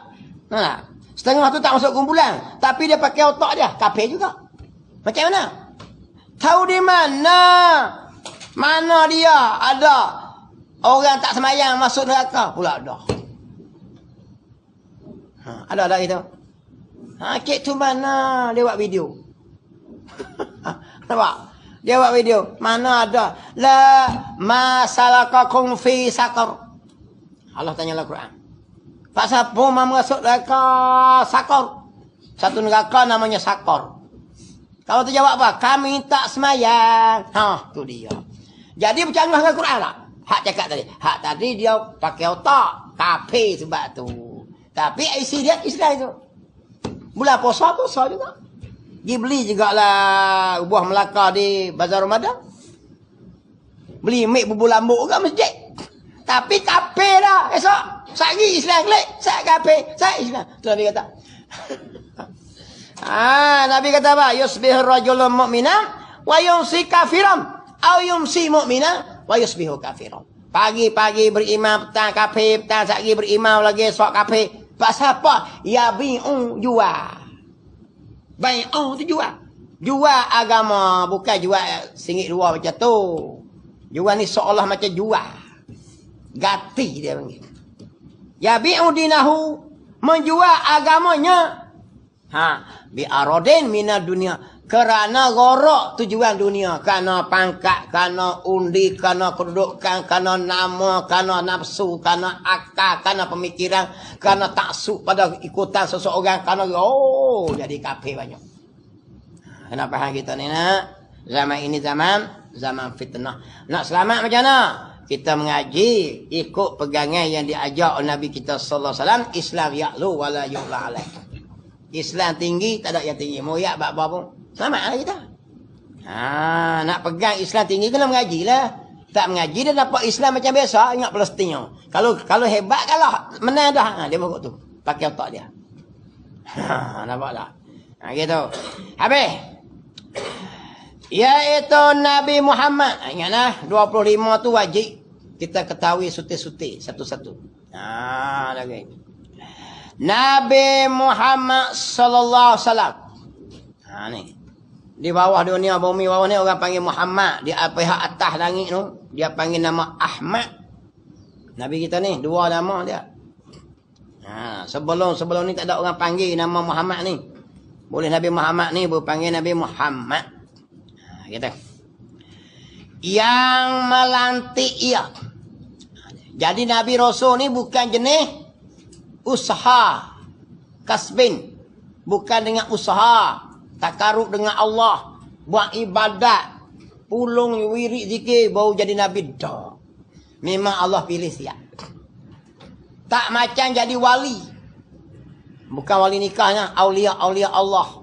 Setengah tu tak masuk kumpulan, tapi dia pakai otak dia, kafir juga. Macam mana? Tahu di mana? Mana dia ada orang tak semayang masuk neraka pula ada. Ada gitu. Cik tu mana dia buat video? Nampak? Dia buat video. Mana ada? La masalakakum fi sakar. Allah tanya dalam Quran. Pasal apa masuk neraka sakar? Satu neraka namanya sakar. Kalau tu jawab apa? Kami tak semayang. Tu dia. Jadi bercanggah dengan Quran tak? Hak cakap tadi. Hak tadi dia pakai otak. Kafir sebab tu. Tapi isi dia Islam itu. Bulan puasa juga. Dia beli juga lah buah Melaka di Bazar Ramadan. Beli mik bubur lambuk juga masjid. Tapi kafir dah esok. Sagi Islam klik. Saya kafir. Saya Islam. Tu Nabi kata. Nabi kata apa? Yusbihur rajulun mu'minan wa yumsi kafiran. Au yumsi mu'minan wa yusbihu kafiran. Pagi-pagi beriman, petang kafir, petang sagi beriman lagi, esok kafir. Pasal apa? Ya bi'un jual. Bai'un tu jual. Jual agama. Bukan jual RM1 macam tu. Jual ni seolah macam jual. Gati dia panggil. Ya bi'un dinahu. Menjual agamanya. Bi'arodin minat dunia. Kerana gorok tujuan dunia. Kerana pangkat, kerana undi, kerana kedudukan, kerana nama, kerana nafsu, kerana akal, kerana pemikiran, kerana taksub pada ikutan seseorang, kerana jadi kafir banyak. Kenapa hal kita ni nak? Zaman ini zaman fitnah. Nak selamat macam mana? Kita mengaji, ikut pegangan yang diajar oleh Nabi kita sallallahu alaihi wasallam, Islam ya'lu wa la yu'la alaih. Islam tinggi, tak ada yang tinggi. Mau yak apa pun. Selamatlah kita. Nak pegang Islam tinggi kena mengaji lah. Tak mengaji dia dapat Islam macam biasa, ingat Palestin. Kalau hebat kalah, menang dah. Dia buat tu. Pakai otak dia. Nampak tak? Gitu. Habis. Iaitu Nabi Muhammad. Ingatlah 25 tu wajib kita ketahui suti-suti satu-satu. Lagi. Nabi Muhammad sallallahu alaihi wasallam. Ni. Di bawah dunia bumi bawah ni orang panggil Muhammad. Di pihak atas langit tu dia panggil nama Ahmad. Nabi kita ni dua nama dia. Sebelum ni tak ada orang panggil nama Muhammad ni. Boleh Nabi Muhammad ni berpanggil Nabi Muhammad. Kita. Yang melantik ia. Jadi Nabi Rasul ni bukan jenis usaha kasbin. Bukan dengan usaha takarub dengan Allah, buat ibadat, pulung wirid zikir baru jadi Nabi dah. Memang Allah pilih siap. Tak macam jadi wali. Bukan wali nikahnya, aulia Allah.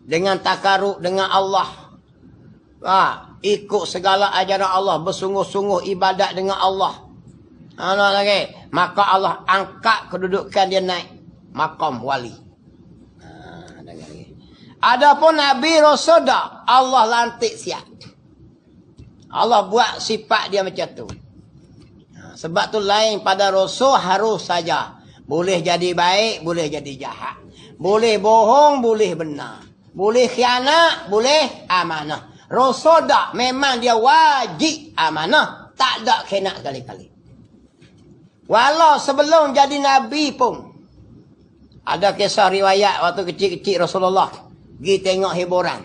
Dengan takarub dengan Allah. Ikut segala ajaran Allah, bersungguh-sungguh ibadat dengan Allah. Lagi. Maka Allah angkat kedudukan dia naik maqam wali. Adapun Nabi Rasul dah Allah lantik siap. Allah buat sifat dia macam tu. Sebab tu lain pada Rasul harus saja. Boleh jadi baik, boleh jadi jahat. Boleh bohong, boleh benar. Boleh khianat, boleh amanah. Rasul tak, memang dia wajib amanah. Tak ada khianat sekali-kali. Walau sebelum jadi Nabi pun. Ada kisah riwayat waktu kecil-kecil Rasulullah pergi tengok hiburan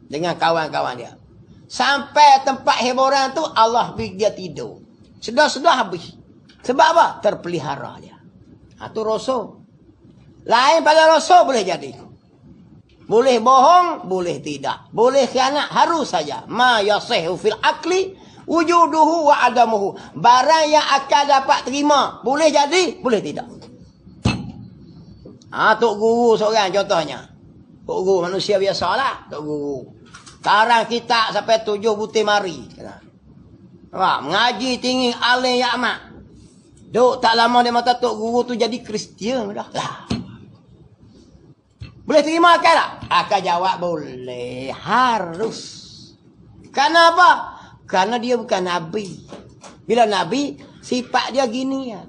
dengan kawan-kawan dia. Sampai tempat hiburan tu Allah beri dia tidur. Sedar-sedar habis. Sebab apa? Terpelihara dia. Tu Rasul. Lain pada Rasul boleh jadi. Boleh bohong, boleh tidak. Boleh khianat, harus saja. Ma yasihu fil akli wujuduhu wa adamuhu. Barang yang akan dapat terima, boleh jadi, boleh tidak. Tok guru seorang contohnya. Tok guru manusia biasalah, tok guru. Karang kitab sampai 7 butir mari. Mengaji tinggi alim yang amat. Duk tak lama dia mata tok guru tu jadi Kristian dah. Boleh terima kan tak? Akan jawab boleh. Harus. Kenapa? Karena dia bukan Nabi. Bila Nabi, sifat dia gini ya.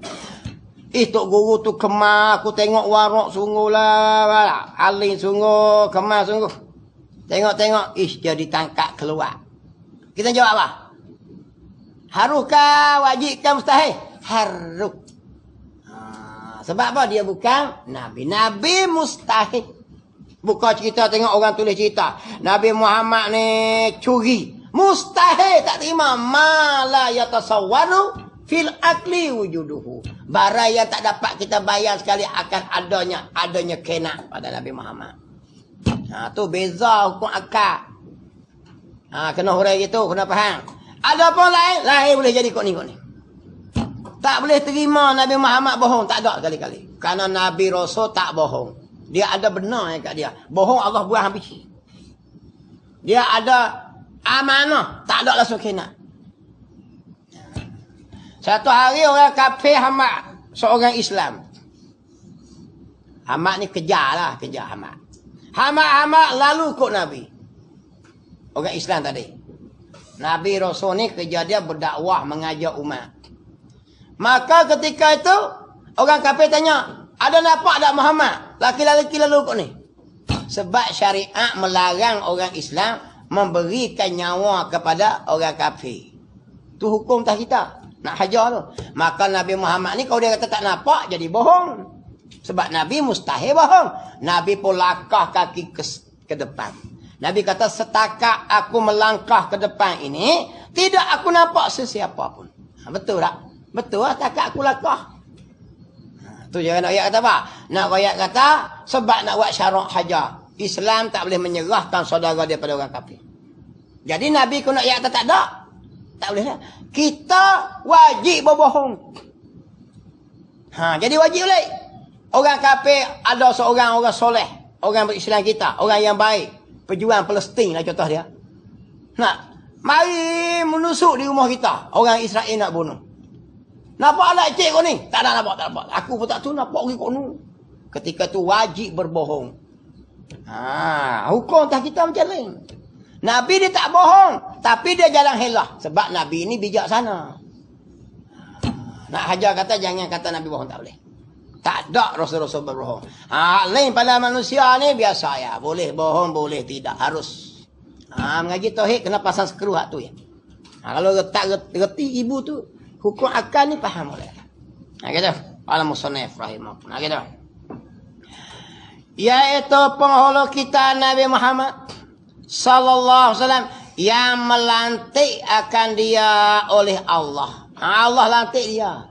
Tok guru tu kemar. Aku tengok warak sungguh lah. Alim sungguh. Kemar sungguh. Tengok-tengok. Dia ditangkap keluar. Kita jawab apa? Haruskah? Wajibkah? Mustahil? Harus. Sebab apa? Dia bukan Nabi. Nabi mustahil. Bukan cerita tengok orang tulis cerita. Nabi Muhammad ni curi. Mustahil tak terima. Mala yatasawwaru fil akli wujuduhu. Barang yang tak dapat kita bayang sekali akan adanya kena pada Nabi Muhammad. Tu beza hukum akal. Kena hurai gitu, kena faham. Ada apa lain boleh jadi kok ni. Tak boleh terima Nabi Muhammad bohong. Tak ada sekali-kali. Kerana Nabi Rasul tak bohong. Dia ada benar kat dia. Bohong Allah buang habis. Dia ada amanah. Tak ada langsung kena. Satu hari orang kafir hamak seorang Islam. Hamak ni kejar hamak. Hamak lalu ikut Nabi. Orang Islam tadi. Nabi Rasul ni kerja dia berdakwah mengajar umat. Maka ketika itu orang kafir tanya, ada nampak tak Muhammad? Laki-laki lalu kok ni. Sebab syariat melarang orang Islam memberikan nyawa kepada orang kafir. Tu hukum tak kita. Nak hajar tu. Maka Nabi Muhammad ni kalau dia kata tak nampak, jadi bohong. Sebab Nabi mustahil bohong. Nabi pun langkah kaki ke depan. Nabi kata setakat aku melangkah ke depan ini, tidak aku nampak sesiapa pun. Betul tak? Betul lah setakat aku langkah. Tu jangan nak ayat kata apa? Nak ayat kata sebab nak buat syarak hajar. Islam tak boleh menyerahkan saudara dia pada orang kafir. Jadi Nabi kau nak ayat kata tak ada. Tak boleh lah. Kita wajib berbohong. Jadi wajib boleh. Orang kafir ada seorang orang soleh. Orang berislam kita. Orang yang baik. Pejuang Palestin lah contoh dia. Nak mari menusuk di rumah kita. Orang Israel nak bunuh. Nampak anak cik kau ni? Tak ada nampak, tak nampak. Aku pun tak tahu nampak orang kau ni. Ketika tu wajib berbohong. Hukum tak kita macam lain. Nabi dia tak bohong. Tapi dia jalan helah. Sebab Nabi ni bijaksana. Nak hajar kata jangan kata Nabi bohong. Tak boleh. Tak ada Rasul-Rasul berbohong. Lain pada manusia ni biasa ya. Boleh bohong, boleh tidak. Harus. Mengaji tauhid kena pasang skru hak tu ya. Kalau tak reti ibu tu. Hukum akal ni faham boleh. Gitu. Al-Musannif rahimahullah. Gitu. Yaitu penghulu kita Nabi Muhammad sallallahu alaihi wasallam yang melantik akan dia oleh Allah. Allah lantik dia.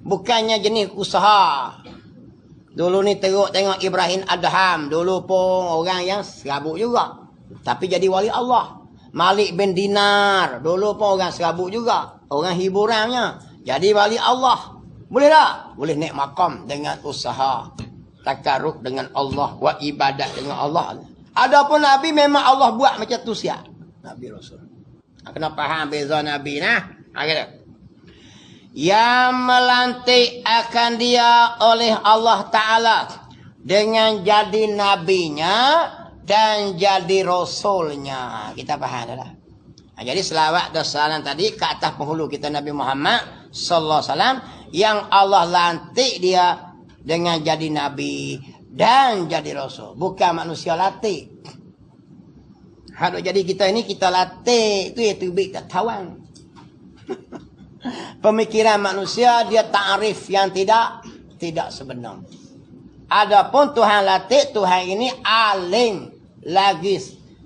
Bukannya jenis usaha. Dulu ni tengok Ibrahim Adham. Dulu pun orang yang serabut juga. Tapi jadi wali Allah. Malik bin Dinar. Dulu pun orang serabut juga. Orang hiburannya. Jadi wali Allah. Boleh tak? Boleh naik makam dengan usaha. Takarruf dengan Allah. Wa ibadat dengan Allah. Adapun Nabi memang Allah buat macam tu siap. Nabi Rasul. Kena faham beza Nabi nah. Gitu. Yang melantik akan dia oleh Allah Ta'ala. Dengan jadi nabinya. Dan jadi rasulnya. Kita faham dah. Jadi selawat dan salam tadi ke atas penghulu kita Nabi Muhammad sallallahu alaihi wasallam yang Allah lantik dia dengan jadi nabi dan jadi rasul. Bukan manusia latih. Kalau jadi kita ini, kita latih. Itu iaitu baik tawan. Pemikiran manusia, dia ta'rif yang tidak sebenar. Adapun Tuhan latih, Tuhan ini alim lagi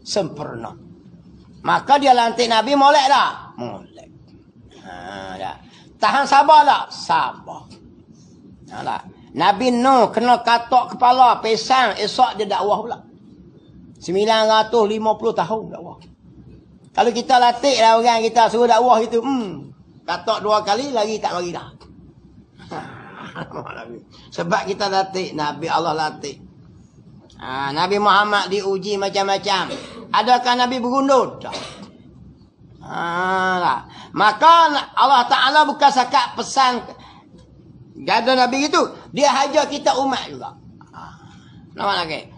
sempurna. Maka dia lantik Nabi, molek tak? Molek. Tahan sabar tak? Sabar. Nabi Nuh kena katok kepala, pesang, esok dia dakwah pula. 950 tahun dakwah. Kalau kita latih lah orang kita suruh dakwah itu, katok 2 kali lagi tak bagi dah. Sebab kita latih, Nabi Allah latih. Nabi Muhammad diuji macam-macam. Adakah Nabi bergundul? Tak. Maka Allah Ta'ala bukan sakat pesan gada Nabi itu, dia hajar kita umat juga. Nama lagi.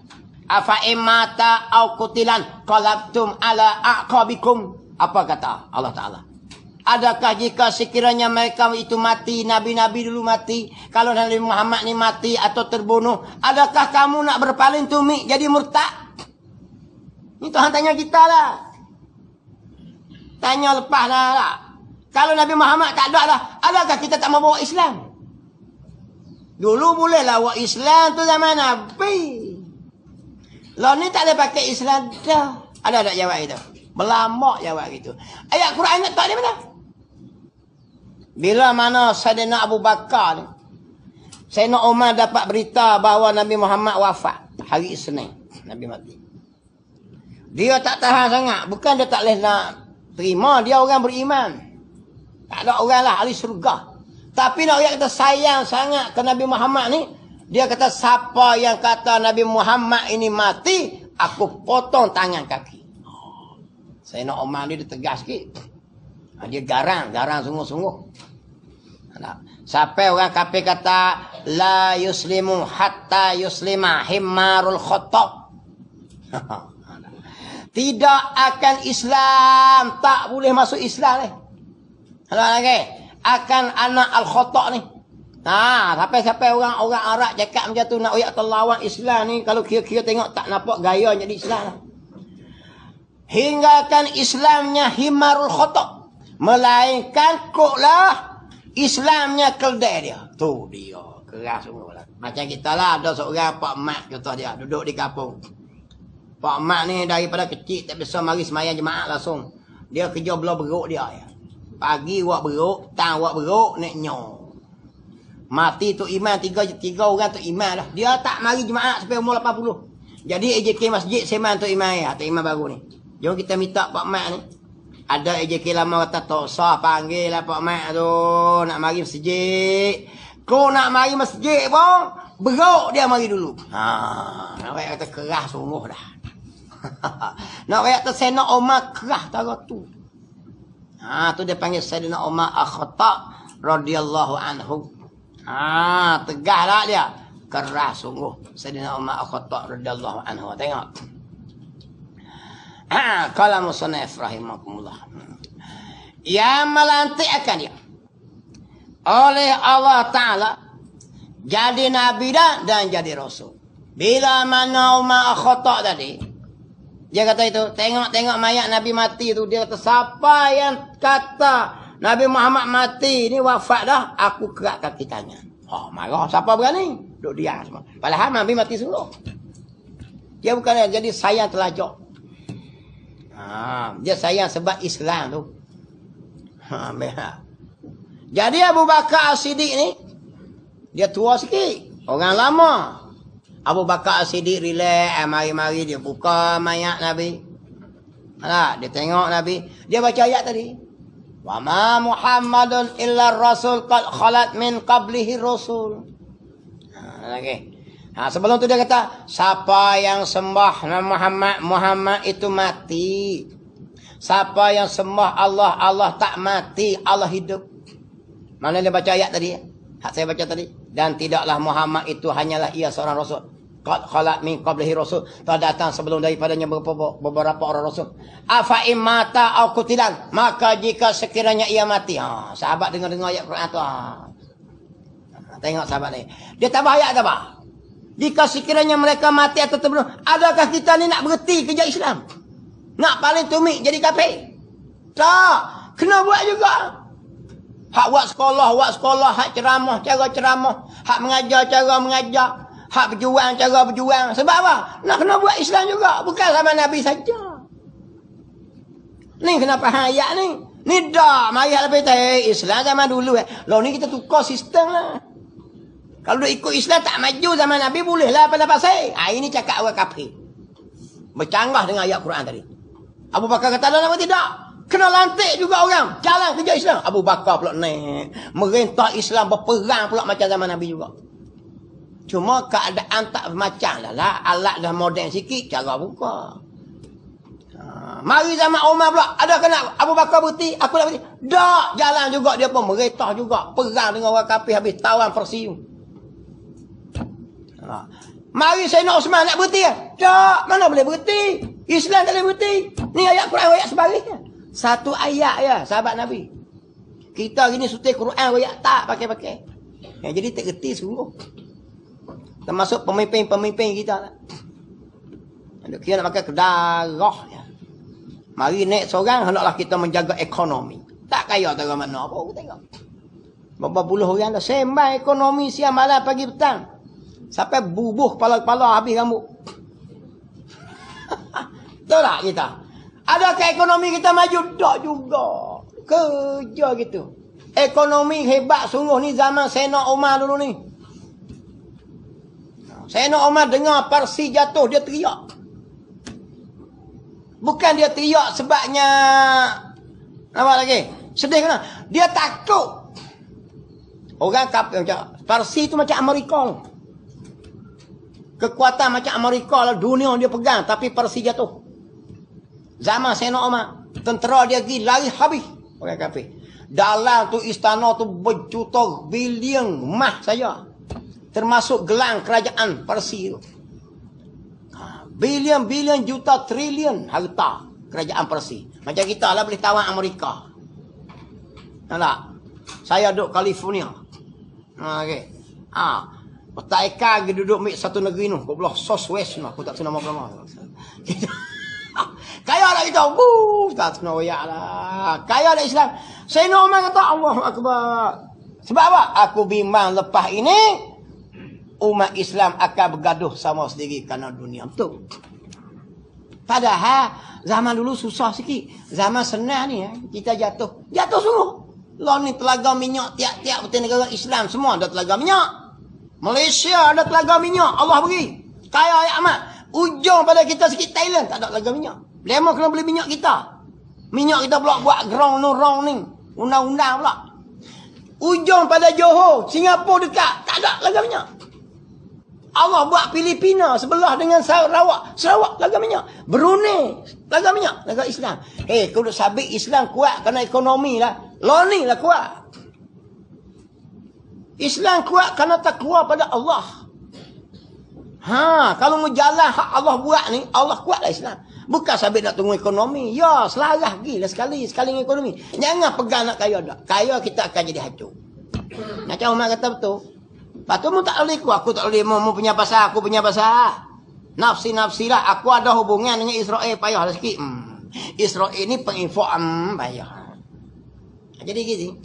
Afa imata au qutilan qalabtum ala aqabikum. Apa kata Allah Ta'ala? Adakah jika sekiranya mereka itu mati, Nabi-Nabi dulu mati, kalau Nabi Muhammad ni mati atau terbunuh, adakah kamu nak berpaling tumit jadi murtad? Ini Tuhan tanya kita lah. Tanya lepas lah. Kalau Nabi Muhammad tak ada lah, adakah kita tak mau bawa Islam? Dulu bolehlah bawa Islam tu zaman Nabi. Lalu ni tak boleh pakai Islam dah. Ada tak jawab itu? Berlambak jawab gitu. Ayat Quran ingat tak dia mana? Bila mana Sayyidina Abu Bakar ni, Sayyidina Umar dapat berita bahawa Nabi Muhammad wafat hari Isnin, Nabi mati. Dia tak tahan sangat. Bukan dia tak boleh nak terima, dia orang beriman. Tak ada orang lah ahli surga. Tapi nak orang kata sayang sangat ke Nabi Muhammad ni, dia kata siapa yang kata Nabi Muhammad ini mati, aku potong tangan kaki. Sayyidina Umar dia tegas sikit. Dia garang sungguh-sungguh. Sampai orang kafir kata la yuslimu hatta yuslima himmarul khotok. Tidak akan Islam, tak boleh masuk Islam ni. Lagi akan anak al-khotok ni. Sampai orang Arab cakap macam tu, nak ayat lawan Islam ni, kalau kira-kira tengok tak nampak gaya jadi Islam. Hinggakan Islamnya himmarul khotok, melainkan koklah Islamnya keldai dia. Tu dia, keras semua lah. Macam kita lah, ada seorang Pak Mat kata dia, duduk di kampung. Pak Mat ni daripada kecil tak biasa mari semayang jemaah langsung. Dia kerja belah beruk dia. Pagi buat beruk, tang buat beruk, naik nyo. Mati tu iman, tiga orang tu iman dah. Dia tak mari jemaah sampai umur 80. Jadi AJK masjid seman tu iman ya, tu iman baru ni. Jom kita minta Pak Mat ni. Ada AJK lama kata tak usah panggil lah Pak Mat tu. Nak mari masjid. Kau nak mari masjid pun, beruk dia mari dulu. Nak kata keras sungguh dah. Nak kata Sayyidina Umar keras taruh tu. Tu dia panggil Sayyidina Umar Al-Khattab radhiyallahu anhu. Tegas lah dia. Keras sungguh Sayyidina Umar Al-Khattab radhiyallahu anhu. Tengok. Qala musannif rahimakumullah. Yang melantik akan dia oleh Allah Ta'ala jadi Nabi dan jadi Rasul. Bila mana Umar Al-Khattab tadi, dia kata itu, tengok mayat Nabi mati itu, dia kata siapa yang kata Nabi Muhammad mati ni wafat dah, aku kerak kaki tangan. Marah siapa berani? Duduk diam semua. Padahal Nabi mati sungguh. Dia bukan jadi sayang telajak. Dia sayang sebab Islam tu. Jadi Abu Bakar As-Siddiq ni, dia tua sikit. Orang lama. Abu Bakar As-Siddiq relax, mari-mari dia buka mayat Nabi. Dia tengok Nabi. Dia baca ayat tadi. Wa ma Muhammadun illa rasul qad khalat min qablihi rasul. Sebelum tu dia kata, siapa yang sembah Muhammad itu mati. Siapa yang sembah Allah tak mati, Allah hidup. Mana dia baca ayat tadi? Hak saya baca tadi. Dan tidaklah Muhammad itu hanyalah ia seorang rasul. Qad khalat min qablihi rasul. Telah datang sebelum daripadanya beberapa orang rasul. Afa imata au qutilan, maka jika sekiranya ia mati. Sahabat dengar ayat Quran tu. Tengok sahabat ni. Dia tambah ayat apa? Jika sekiranya mereka mati atau terbunuh, adakah kita ni nak berhenti kerja Islam? Nak paling tumik jadi kafir? Tak. Kena buat juga. Hak buat sekolah, hak ceramah, cara ceramah, hak mengajar, cara mengajar, hak berjuang, cara berjuang. Sebab apa? Nak kena buat Islam juga. Bukan sama Nabi saja. Ni kenapa ayat ni? Ni dah, mari lebih tahu Islam zaman dulu. Lalu ni kita tukar sistem lah. Kalau dia ikut Islam tak maju zaman Nabi, boleh lah pada pasal. Ini cakap orang kafir. Bercanggah dengan ayat Quran tadi. Abu Bakar kata, nama tidak. Kena lantik juga orang. Jalan kerja Islam. Abu Bakar pula naik. Merintah Islam berperang pula macam zaman Nabi juga. Cuma keadaan tak macam lah. Alat dah moden sikit, cara buka. Mari zaman Umar pula. Ada kena Abu Bakar berhenti, aku nak berhenti. Tak, jalan juga dia pun. Merintah juga. Perang dengan orang kafir habis tawan Persia. Mari Sayyidina Osman nak berhenti. Tak, mana boleh berhenti. Islam tak boleh berhenti. Ni ayat Quran, ayat sebaliknya. Satu ayat ya, sahabat Nabi. Kita gini suti Quran, ayat tak pakai-pakai. Jadi tak kerti sungguh. Termasuk pemimpin-pemimpin kita lah. Kita nak pakai kedarah. Ya. Mari naik seorang, hendaklah kita menjaga ekonomi. Tak kaya tak mana apa, aku tengok. Berapa puluh orang dah sembang ekonomi siang malam pagi petang. Sampai bubuh kepala-kepala habis rambut. Betul tak kita? Adakah ekonomi kita maju? Tak juga. Kerja gitu. Ekonomi hebat sungguh ni zaman Sayyidina Umar dulu ni. Sayyidina Umar dengar Parsi jatuh, dia teriak. Bukan dia teriak sebabnya apa lagi? Sedih kena. Dia takut. Orang kafir macam Parsi tu macam Amerika. Kekuatan macam Amerika lah, dunia dia pegang, tapi Parsi jatuh. Zaman Sayyidina Umar, tentera dia pergi lari habis orang kafir. Dalam tu istana tu berjuta bilion emas saja. Termasuk gelang kerajaan Parsi tu. Bilion-bilion juta trilion harta kerajaan Parsi. Macam kita lah boleh tawan Amerika. Tak? Saya duduk California. Okey. Tak eka pergi duduk mik satu negeri tu. Kau belah Southwest tu. Aku tak tahu nama berapa. Kaya lah kita. Tak tahu ya lah. Kaya lah Islam. Sayyidina Umar kata Allahu Akbar. Sebab apa? Aku bimbang lepas ini umat Islam akan bergaduh sama sendiri kerana dunia. Betul. Padahal zaman dulu susah sikit. Zaman senang ni kita jatuh. Jatuh sungguh. Lah ni telaga minyak tiap-tiap betul negara Islam semua ada telaga minyak. Malaysia ada telaga minyak. Allah beri. Kaya ayat amat. Ujung pada kita sikit Thailand tak ada telaga minyak. Lemah kena beli minyak kita. Minyak kita pula buat ground ni. Undang-undang pula. Ujung pada Johor, Singapura dekat. Tak ada telaga minyak. Allah buat Filipina sebelah dengan Sarawak. Sarawak telaga minyak. Brunei telaga minyak. Negara Islam. Kudu sabit Islam kuat kerana ekonomi lah. Ni lah kuat. Islam kuat kerana takwa pada Allah. Kalau mau jalan hak Allah buat ni, Allah kuatlah Islam. Bukan sabit nak tunggu ekonomi. Ya, selarah gila sekali dengan ekonomi. Jangan pegang nak kaya dah. Kaya kita akan jadi hancur. Macam Umar kata betul. Lepas tu mu tak boleh aku tak boleh mu punya pasal, aku punya pasal. Nafsi-nafsi lah. Aku ada hubungan dengan Israel, payahlah sikit. Israel ni penginfo payah. Jadi gitu.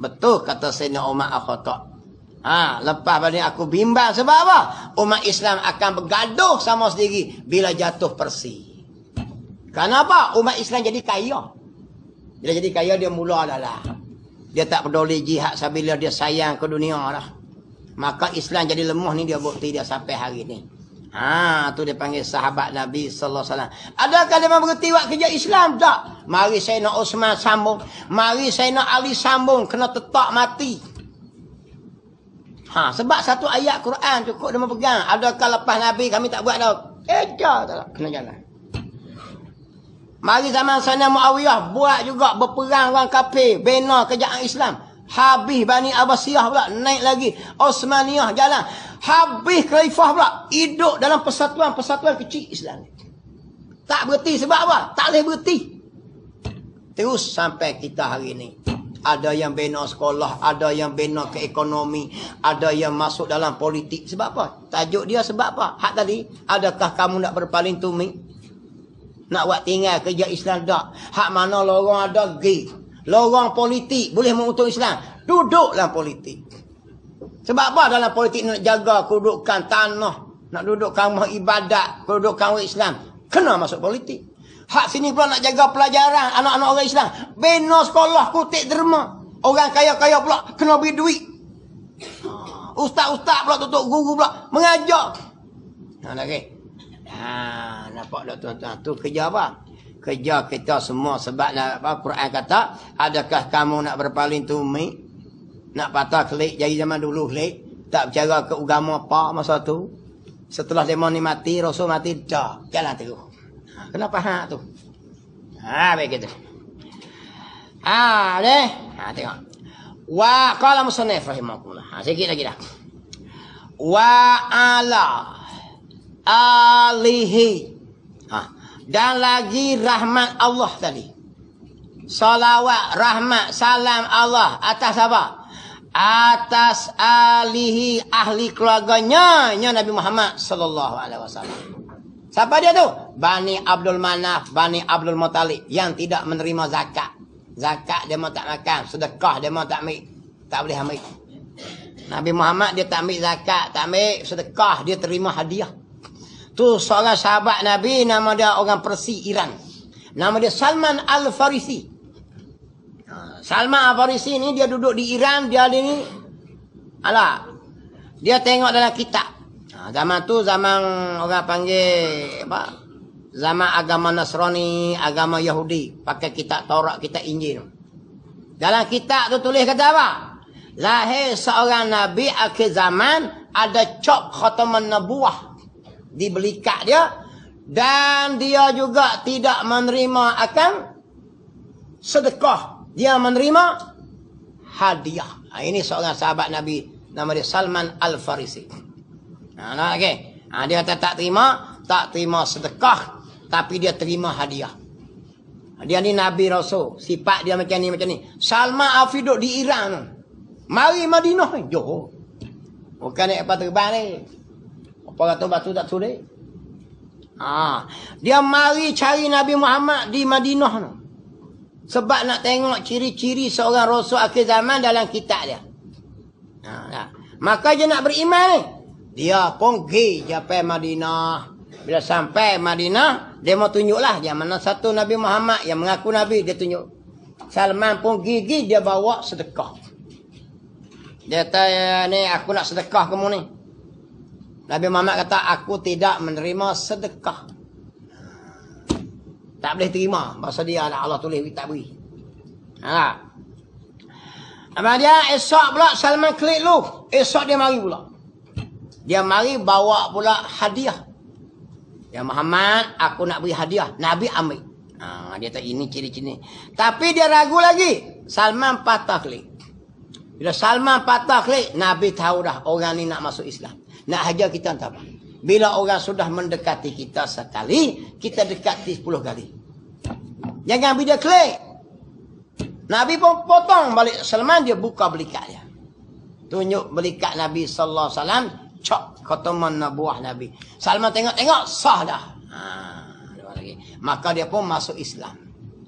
Betul kata Sayyidina Umar al-Khattab. Lepas pada aku bimbang sebab apa? Umat Islam akan bergaduh sama sendiri bila jatuh Persi. Kenapa? Umat Islam jadi kaya. Bila jadi kaya dia mula adalah. Dia tak peduli jihad sabila dia sayang ke dunia lah. Maka Islam jadi lemah ni dia bukti dia sampai hari ni. Tu dia panggil sahabat Nabi sallallahu alaihi wasallam. Adakah dia berhenti buat kerja Islam? Tak. Mari Sayyidina Osman sambung, mari Sayyidina Ali sambung, kena tetap mati. Sebab satu ayat Quran cukup dia memegang. Adakah lepas Nabi kami tak buat dah? Tak kena jalan. Mari zaman Sayyidina Muawiyah buat juga berperang orang kafir, bina kerajaan Islam. Habis Bani Abbasiyah pula naik lagi. Osmaniyah jalan. Habis Khalifah pula hidup dalam persatuan-persatuan kecil Islam. Tak berhenti sebab apa? Tak boleh berhenti. Terus sampai kita hari ini. ada yang bina sekolah, ada yang bina ke ekonomi, ada yang masuk dalam politik. Sebab apa? Tajuk dia sebab apa? Hak tadi, adakah kamu nak berpaling tumi? Nak buat tinggal kerja Islam tak? Hak mana lorong ada gay. Lorong politik boleh mengutuk Islam. Duduk dalam politik. Sebab apa dalam politik nak jaga kedudukan tanah, nak dudukkan rumah ibadat, kedudukan orang Islam, kena masuk politik. Hak sini pula nak jaga pelajaran anak-anak orang Islam, bina sekolah kutip derma. Orang kaya-kaya pula kena beri duit. Ustaz-ustaz pula, tutup guru pula mengajar. Okey. Nampak tak tuan-tuan? Tu kerja apa? Kerja kita semua sebab apa? Quran kata, adakah kamu nak berpaling tumi? Nak patah kelik jadi zaman dulu kelik, tak bercara ke agama apa masa tu. Setelah demo ni mati, Rasul mati, dah jalan terus. Kenapa hak tu? Baik gitu. Deh. Tengok. Wa qala musannif rahimahullah. Sikit lagi dah. Wa ala alihi. Dan lagi rahmat Allah tadi. Salawat, rahmat, salam Allah atas apa? Atas alihi, ahli keluarganya Nabi Muhammad sallallahu alaihi wasallam. Siapa dia tu? Bani Abdul Manaf, Bani Abdul Muttalib yang tidak menerima zakat. Zakat dia mau tak makan, sedekah dia mau tak ambil. Tak boleh ambil. Nabi Muhammad dia tak ambil zakat, tak ambil sedekah, dia terima hadiah. Tu seorang sahabat Nabi, nama dia orang Persia, Iran. Nama dia Salman Al-Farisi. Salman Al-Farisi ni dia duduk di Iran, dia ni dia tengok dalam kitab. Zaman tu zaman orang panggil apa? Zaman agama Nasrani, agama Yahudi, pakai kitab Taurat, kitab Injil. Dalam kitab tu tulis kata apa? Lahir seorang nabi akhir zaman, ada cop khataman nabuwah di belikat dia, dan dia juga tidak menerima akan sedekah, dia menerima hadiah. Ini seorang sahabat Nabi, nama dia Salman Al-Farisi. Okay. Dia kata tak terima sedekah, tapi dia terima hadiah. Dia ni Nabi Rasul, sifat dia macam ni. Salman Al-Farisi di Iran, mari Madinah ni. Johor. Bukan naik kapal terbang ni. Apa kata batu tak sulit. Dia mari cari Nabi Muhammad di Madinah ni. Sebab nak tengok ciri-ciri seorang Rasul akhir zaman dalam kitab dia. Maka dia nak beriman ni. Dia pun pergi sampai Madinah. Bila sampai Madinah, dia mau tunjuklah dia mana satu Nabi Muhammad yang mengaku Nabi, dia tunjuk. Salman pun gigi, dia bawa sedekah. Dia kata, ni aku nak sedekah kamu ni. Nabi Muhammad kata, aku tidak menerima sedekah. Tak boleh terima. Maksud dia Allah tulis, tak beri. Kemudian esok pula Salman klik lu. Esok dia mari pula. Dia mari bawa pula hadiah. Ya Muhammad, aku nak beri hadiah. Nabi ambil. Dia kata ini ciri-ciri. Tapi dia ragu lagi. Salman patah klik. Bila Salman patah klik, Nabi tahu dah orang ni nak masuk Islam. Nak hajar kita entah apa. Bila orang sudah mendekati kita sekali, kita dekati 10 kali. Jangan bila klik. Nabi pun potong balik Salman, dia buka belikat dia. Tunjuk belikat Nabi sallallahu alaihi wasallam, cok khataman nabuwah Nabi. Salman tengok-tengok sah dah. Maka dia pun masuk Islam.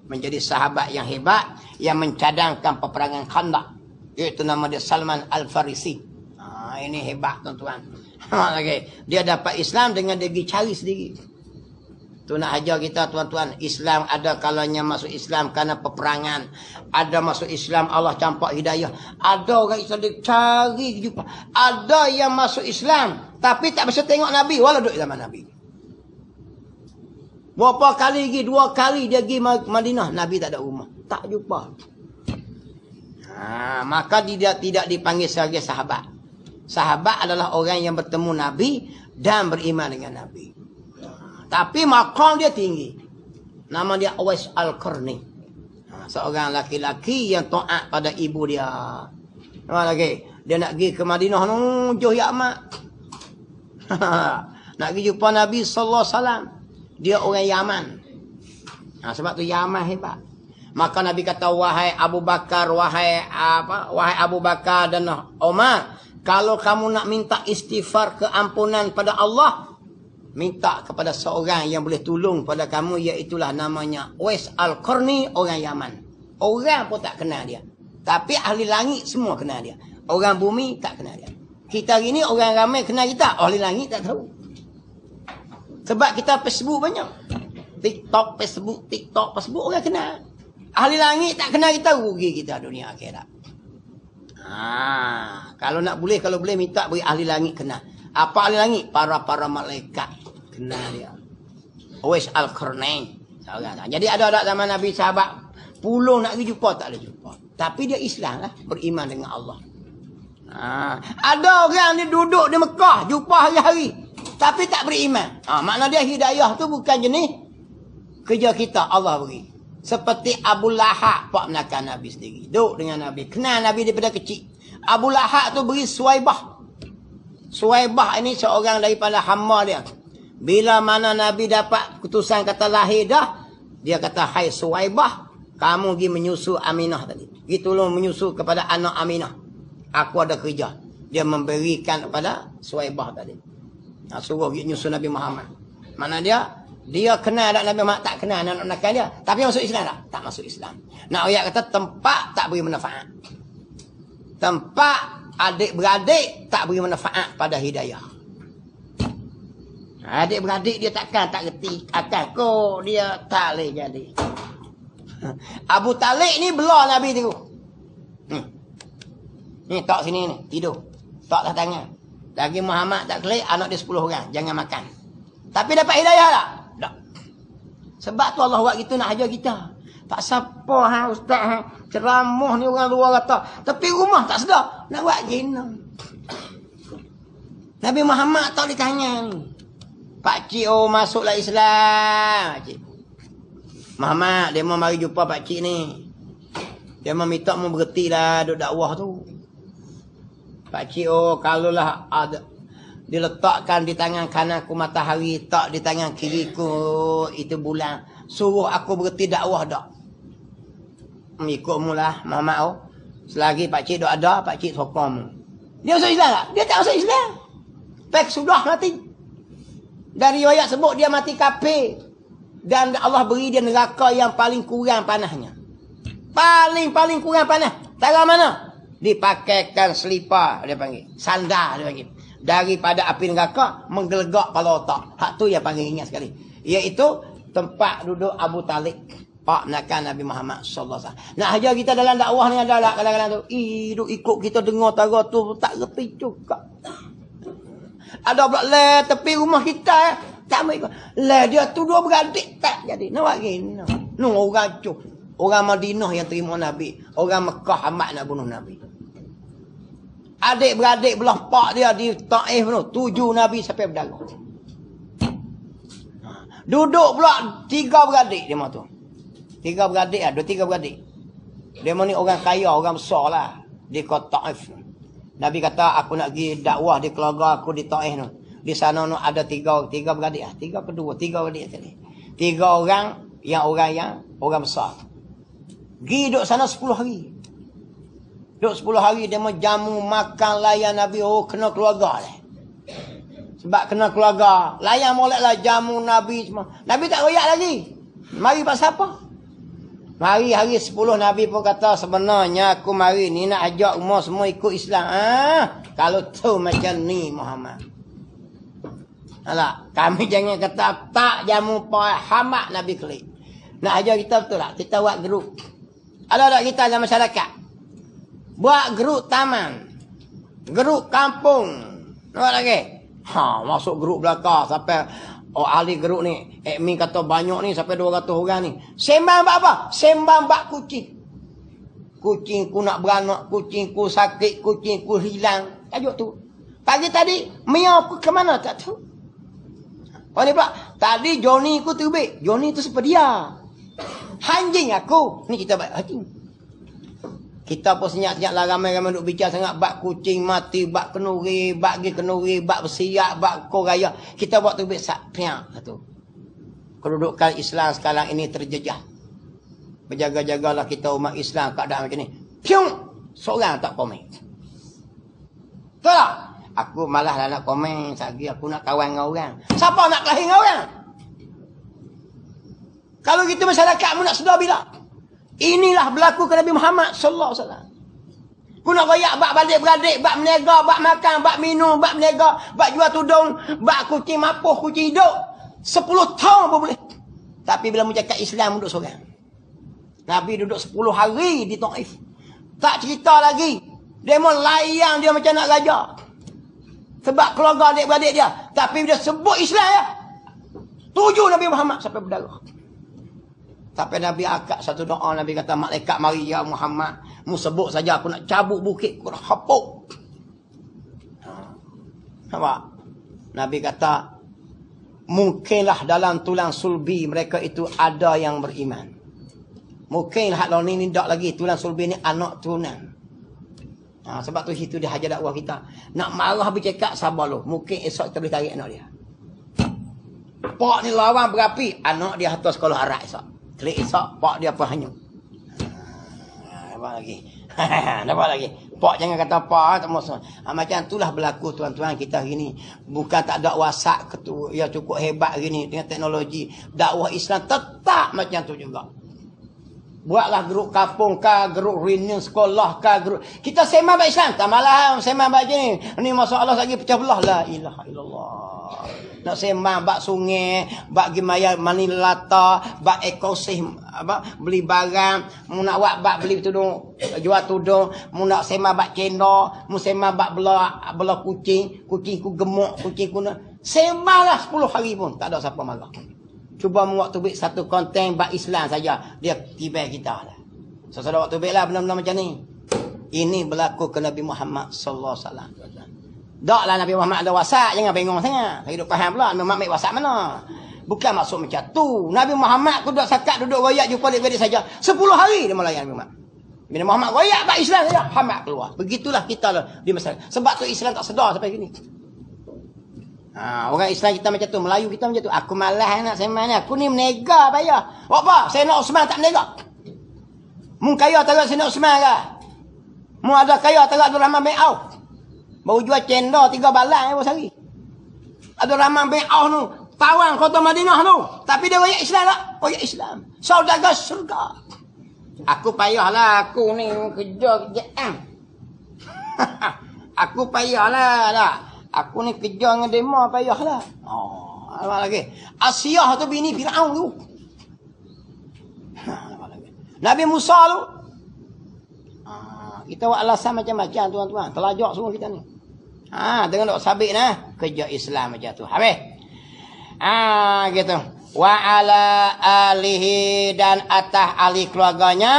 Menjadi sahabat yang hebat yang mencadangkan peperangan Khandaq. Itu nama dia Salman Al-Farisi. Ini hebat tuan-tuan. Dia dapat Islam dengan dia pergi cari sendiri. Tu nak ajar kita tuan-tuan, Islam ada kalanya masuk Islam kerana peperangan. Ada masuk Islam Allah campak hidayah. Ada orang Islam dia cari jumpa. Ada yang masuk Islam tapi tak bisa tengok Nabi walau duduk zaman Nabi. Berapa kali pergi? 2 kali dia pergi Madinah, Nabi tak ada rumah. Tak jumpa. Maka dia tidak dipanggil sebagai sahabat. Sahabat adalah orang yang bertemu Nabi dan beriman dengan Nabi. Tapi maqam dia tinggi. Nama dia Uwais Al-Qarni. Seorang laki-laki yang taat pada ibu dia. Dia nak pergi ke Madinah, jauh ya amat. Nak pergi jumpa Nabi sallallahu alaihi wasallam. Dia orang Yaman. Sebab tu Yaman hebat. Maka Nabi kata, wahai Abu Bakar, wahai Abu Bakar dan Umar, kalau kamu nak minta istighfar keampunan pada Allah, minta kepada seorang yang boleh tolong pada kamu, iaitulah namanya Uwais Al-Qarni, orang Yaman. Orang pun tak kenal dia. Tapi ahli langit semua kenal dia. Orang bumi tak kenal dia. Kita hari ni orang ramai kenal kita, ahli langit tak tahu. Sebab kita Facebook banyak. TikTok, Facebook orang kenal. Ahli langit tak kenal kita, rugi kita dunia akhirat. Kalau boleh minta beri ahli langit kenal. Apa ahli langit? Para malaikat kenal dia. Uwais Al-Qarni. Jadi ada zaman Nabi sahabat puluh nak pergi jumpa, tak ada jumpa. Tapi dia Islam lah, beriman dengan Allah. Ada orang ni duduk di Mekah, jumpa hari-hari, tapi tak beriman. Makna dia hidayah tu bukan jenis kerja kita, Allah beri. Seperti Abu Lahab, pak menakan Nabi sendiri. Duduk dengan Nabi, kenal Nabi daripada kecil. Abu Lahab tu beri Suwaibah. Suwaibah ini seorang daripada hamba dia. Bila mana Nabi dapat keputusan kata lahir dah, dia kata, hai Suwaibah, kamu pergi menyusu Aminah tadi. Pergi tolong menyusu kepada anak Aminah. Aku ada kerja. Dia memberikan kepada Suwaibah tadi. Suruh pergi menyusu Nabi Muhammad. Mana dia kenal tak Nabi Muhammad? Tak kenal anak-anak dia. Tapi masuk Islam tak? Tak masuk Islam. Nak ayat kata tempat tak beri manfaat. Tempat adik-beradik tak beri manfaat pada hidayah. Adik-beradik dia takkan tak reti. Akan kok dia tak boleh jadi. Abu Talib ni belah Nabi tu. Ni tak sini ni, tidur. Tak atas tangan. Lagi Muhammad tak kelik, anak dia 10 orang. Jangan makan. Tapi dapat hidayah tak? Tak. Sebab tu Allah buat gitu nak ajar kita. Tak siapa ustaz ceramah ni orang luar kata. Tapi rumah tak sedar. Nak buat gina. Nabi Muhammad tak ditanya ni. Pakcik masuklah Islam. Pakcik. Muhammad dia mau mari jumpa pakcik ni. Dia mau minta mau berhentilah duk dakwah tu. Pakcik kalaulah ada diletakkan di tangan kananku matahari, tak di tangan kiriku itu bulan, suruh aku berhenti dakwah tak? Ikutmu lah Muhammad. Selagi pakcik duk ada, pakcik sokong. Dia masuk Islam tak? Dia tak masuk Islam. Pak sudah mati. Dari riwayat sebut dia mati kafir. Dan Allah beri dia neraka yang paling kurang panahnya. Paling kurang panah. Tahu mana? Dipakaikan selipar, dia panggil. Sandar, dia panggil. Daripada api neraka, menggelegak kepala otak. Hak tu yang panggil ingat sekali. Iaitu tempat duduk Abu Talib. Pak nakan Nabi Muhammad sallallahu alaihi wasallam. Nak ajar kita dalam dakwah ni ada lah kadang-kadang tu. Duk ikut kita dengar tara tu tak reti juga. Ada pula le tepi rumah kita tak mau ikut. Le dia tu dua beradik tak jadi. Nak buat gini. Nu orang cu. Orang Madinah yang terima Nabi. Orang Mekah amat nak bunuh Nabi. Adik-beradik belah pak dia di Taif tu. 7 Nabi sampai berdarah. Duduk pula 3 beradik dia tu. 3 beradik ada 3 beradik. Dia ni orang kaya, orang besar lah. Di kota Taif. Nabi kata aku nak pergi dakwah di keluarga aku di Taif tu. Di sana tu ada 3 beradik. 3 kedua, 3 beradik tadi. 3 orang yang orang besar. Pergi duduk sana 10 hari. Duduk 10 hari dia mau jamu makan layan Nabi. Kena keluarga lah. Sebab kena keluarga. Layan molek lah jamu Nabi semua. Nabi tak royak lagi. Mari pasal apa? Mari hari 10 Nabi pun kata sebenarnya aku mari ni nak ajak umur semua ikut Islam. Kalau tu macam ni Muhammad. Alah, kami jangan kata tak jamu Muhammad Nabi kelik. Nak ajar kita betul tak? Kita buat grup. Ada tak kita dalam masyarakat? Buat grup taman. Grup kampung. Nampak lagi? Masuk grup belakang sampai ahli grup ni. Admin kata banyak ni sampai 200 orang ni. Sembang bak apa? Sembang bak kucing. Kucingku nak beranak, kucingku sakit, kucingku hilang. Tajuk tu. Pagi tadi, miau aku ke mana? Tak tahu. Oh ni pula, tadi Johnny aku terbit. Johnny tu siapa dia? Anjing aku. Ni kita buat anjing. Kita pun senyap-senyap lah ramai-ramai duk bicara sangat. Bak kucing mati, bak kenuri, bak kenuri, bak bersiap, bak koraya. Kita buat terbit sak piak satu. Kedudukan Islam sekarang ini terjejah. Berjaga-jagalah kita umat Islam keadaan macam ni. Piung! Seorang tak komen. Betul tak? Aku malas lah nak komen. Sagi aku nak kawan dengan orang. Siapa nak kelahi dengan orang? Kalau kita masyarakat mu nak sedar bila? Inilah berlaku ke Nabi Muhammad sallallahu alaihi wasallam. Ku nak royak bak balik beradik, bak menega, bak makan, bak minum, bak menega, bak jual tudung, bak kucing mapuh, kucing hidup. 10 tahun pun boleh. Tapi bila mu cakap Islam duduk seorang. Nabi duduk 10 hari di Taif. Tak cerita lagi. Dia mau layang dia macam nak raja. Sebab keluarga adik-beradik dia. Tapi bila sebut Islam ya. Tuju Nabi Muhammad sampai berdarah. Sampai Nabi akad satu doa. Nabi kata, malaikat mari ya Muhammad. Mu sebut saja aku nak cabut bukit. Aku nak hapuk. Nampak? Nabi kata, mungkinlah dalam tulang sulbi mereka itu ada yang beriman. Mungkinlah hak lawan ni tak lagi. Tulang sulbi ni anak turunan. Sebab tu situ dia hajar dakwah kita. Nak marah bercakap sabar lu. Mungkin esok kita boleh tarik anak dia. Pak ni lawan berapi. Anak dia hantar sekolah Arab esok. Klik esok, pak dia apa hanyut. Nampak lagi. Nampak lagi. Pak jangan kata apa, tak maksud. Macam itulah berlaku tuan-tuan kita hari ni. Bukan tak ada WhatsApp yang cukup hebat hari ni dengan teknologi. Dakwah Islam tetap macam tu juga. Buatlah grup kampung kah, grup reunion sekolah kah, grup. Kita sembang bab Islam. Tak malah sembang bab ni. Ni masalah lagi pecah belah. La ilaha illallah. Nak sembang bab sungai, bab gimaya mani lata, bab ekosistem, beli barang, mu nak buat bab beli tudung, jual tudung, mu nak sembang bab cendol, mu sembang bab belah kucing, kucingku gemuk, kucingku nak. Sembanglah 10 hari pun tak ada siapa marah. Cuba mu waktu buat satu konten bab Islam saja, dia tiba kita lah. Sesudah waktu buat lah benda-benda macam ni. Ini berlaku ke Nabi Muhammad sallallahu alaihi wasallam. Taklah Nabi Muhammad ada WhatsApp, jangan bingung sangat. Hidup faham pula Nabi Muhammad WhatsApp mana. Bukan maksud macam tu. Nabi Muhammad duduk sakat, duduk royak jumpa adik-adik saja. 10 hari dia melayan Nabi Muhammad. Bila Muhammad royak bab Islam saja, Muhammad keluar. Begitulah kita lah di masyarakat. Sebab tu Islam tak sedar sampai gini. Orang Islam kita macam tu, Melayu kita macam tu. Aku malas nak sembang ni. Aku ni menega payah. Apa? Sayyidina Osman tak menega. Mu kaya tarak Sayyidina Osman ke? Mu ada kaya tarak Abdul Rahman bin Auf. Baru jual cendol 3 balang bos hari. Abdul Rahman bin Auf tu, tawan kota Madinah tu. Tapi dia royak Islam tak? Royak Islam. Saudagar surga. Aku payahlah, aku ni kerja kerjaan. Aku payahlah tak. Aku ni kerja dengan demo payahlah. Apa lagi? Asyah tu bini Firaun tu. Nabi Musa tu. Kita buat alasan macam-macam tuan-tuan. Telajak semua kita ni. Dengan dok sabit nah, kerja Islam macam tu. Habis. Gitu. Wa ala alihi dan atas ahli keluarganya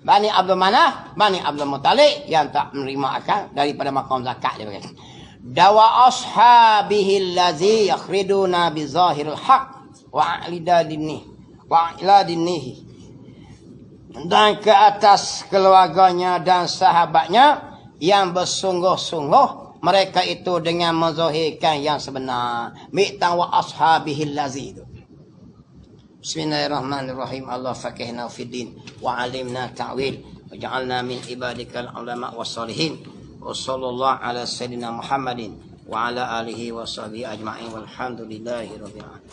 Bani Abdul Manaf, Bani Abdul Muttalib yang tak menerima akal daripada makam zakat dia berkata. Dawa ashabihi allazi yakhriduna bi zahiril haq wa a'lidadini wa a'ladinihi. Dan ke atas keluarganya dan sahabatnya yang bersungguh-sungguh mereka itu dengan menzahirkan yang sebenar. Mi'tan wa ashabihil lazi. Bismillahirrahmanirrahim. Allah faqihna fiddin wa alimna ta'wil wa ja'alna min ibadikal ulama wassalihin. Wa sallallahu ala sayyidina Muhammadin wa ala alihi wa sahbihi ajma'in walhamdulillahi rabbil alamin.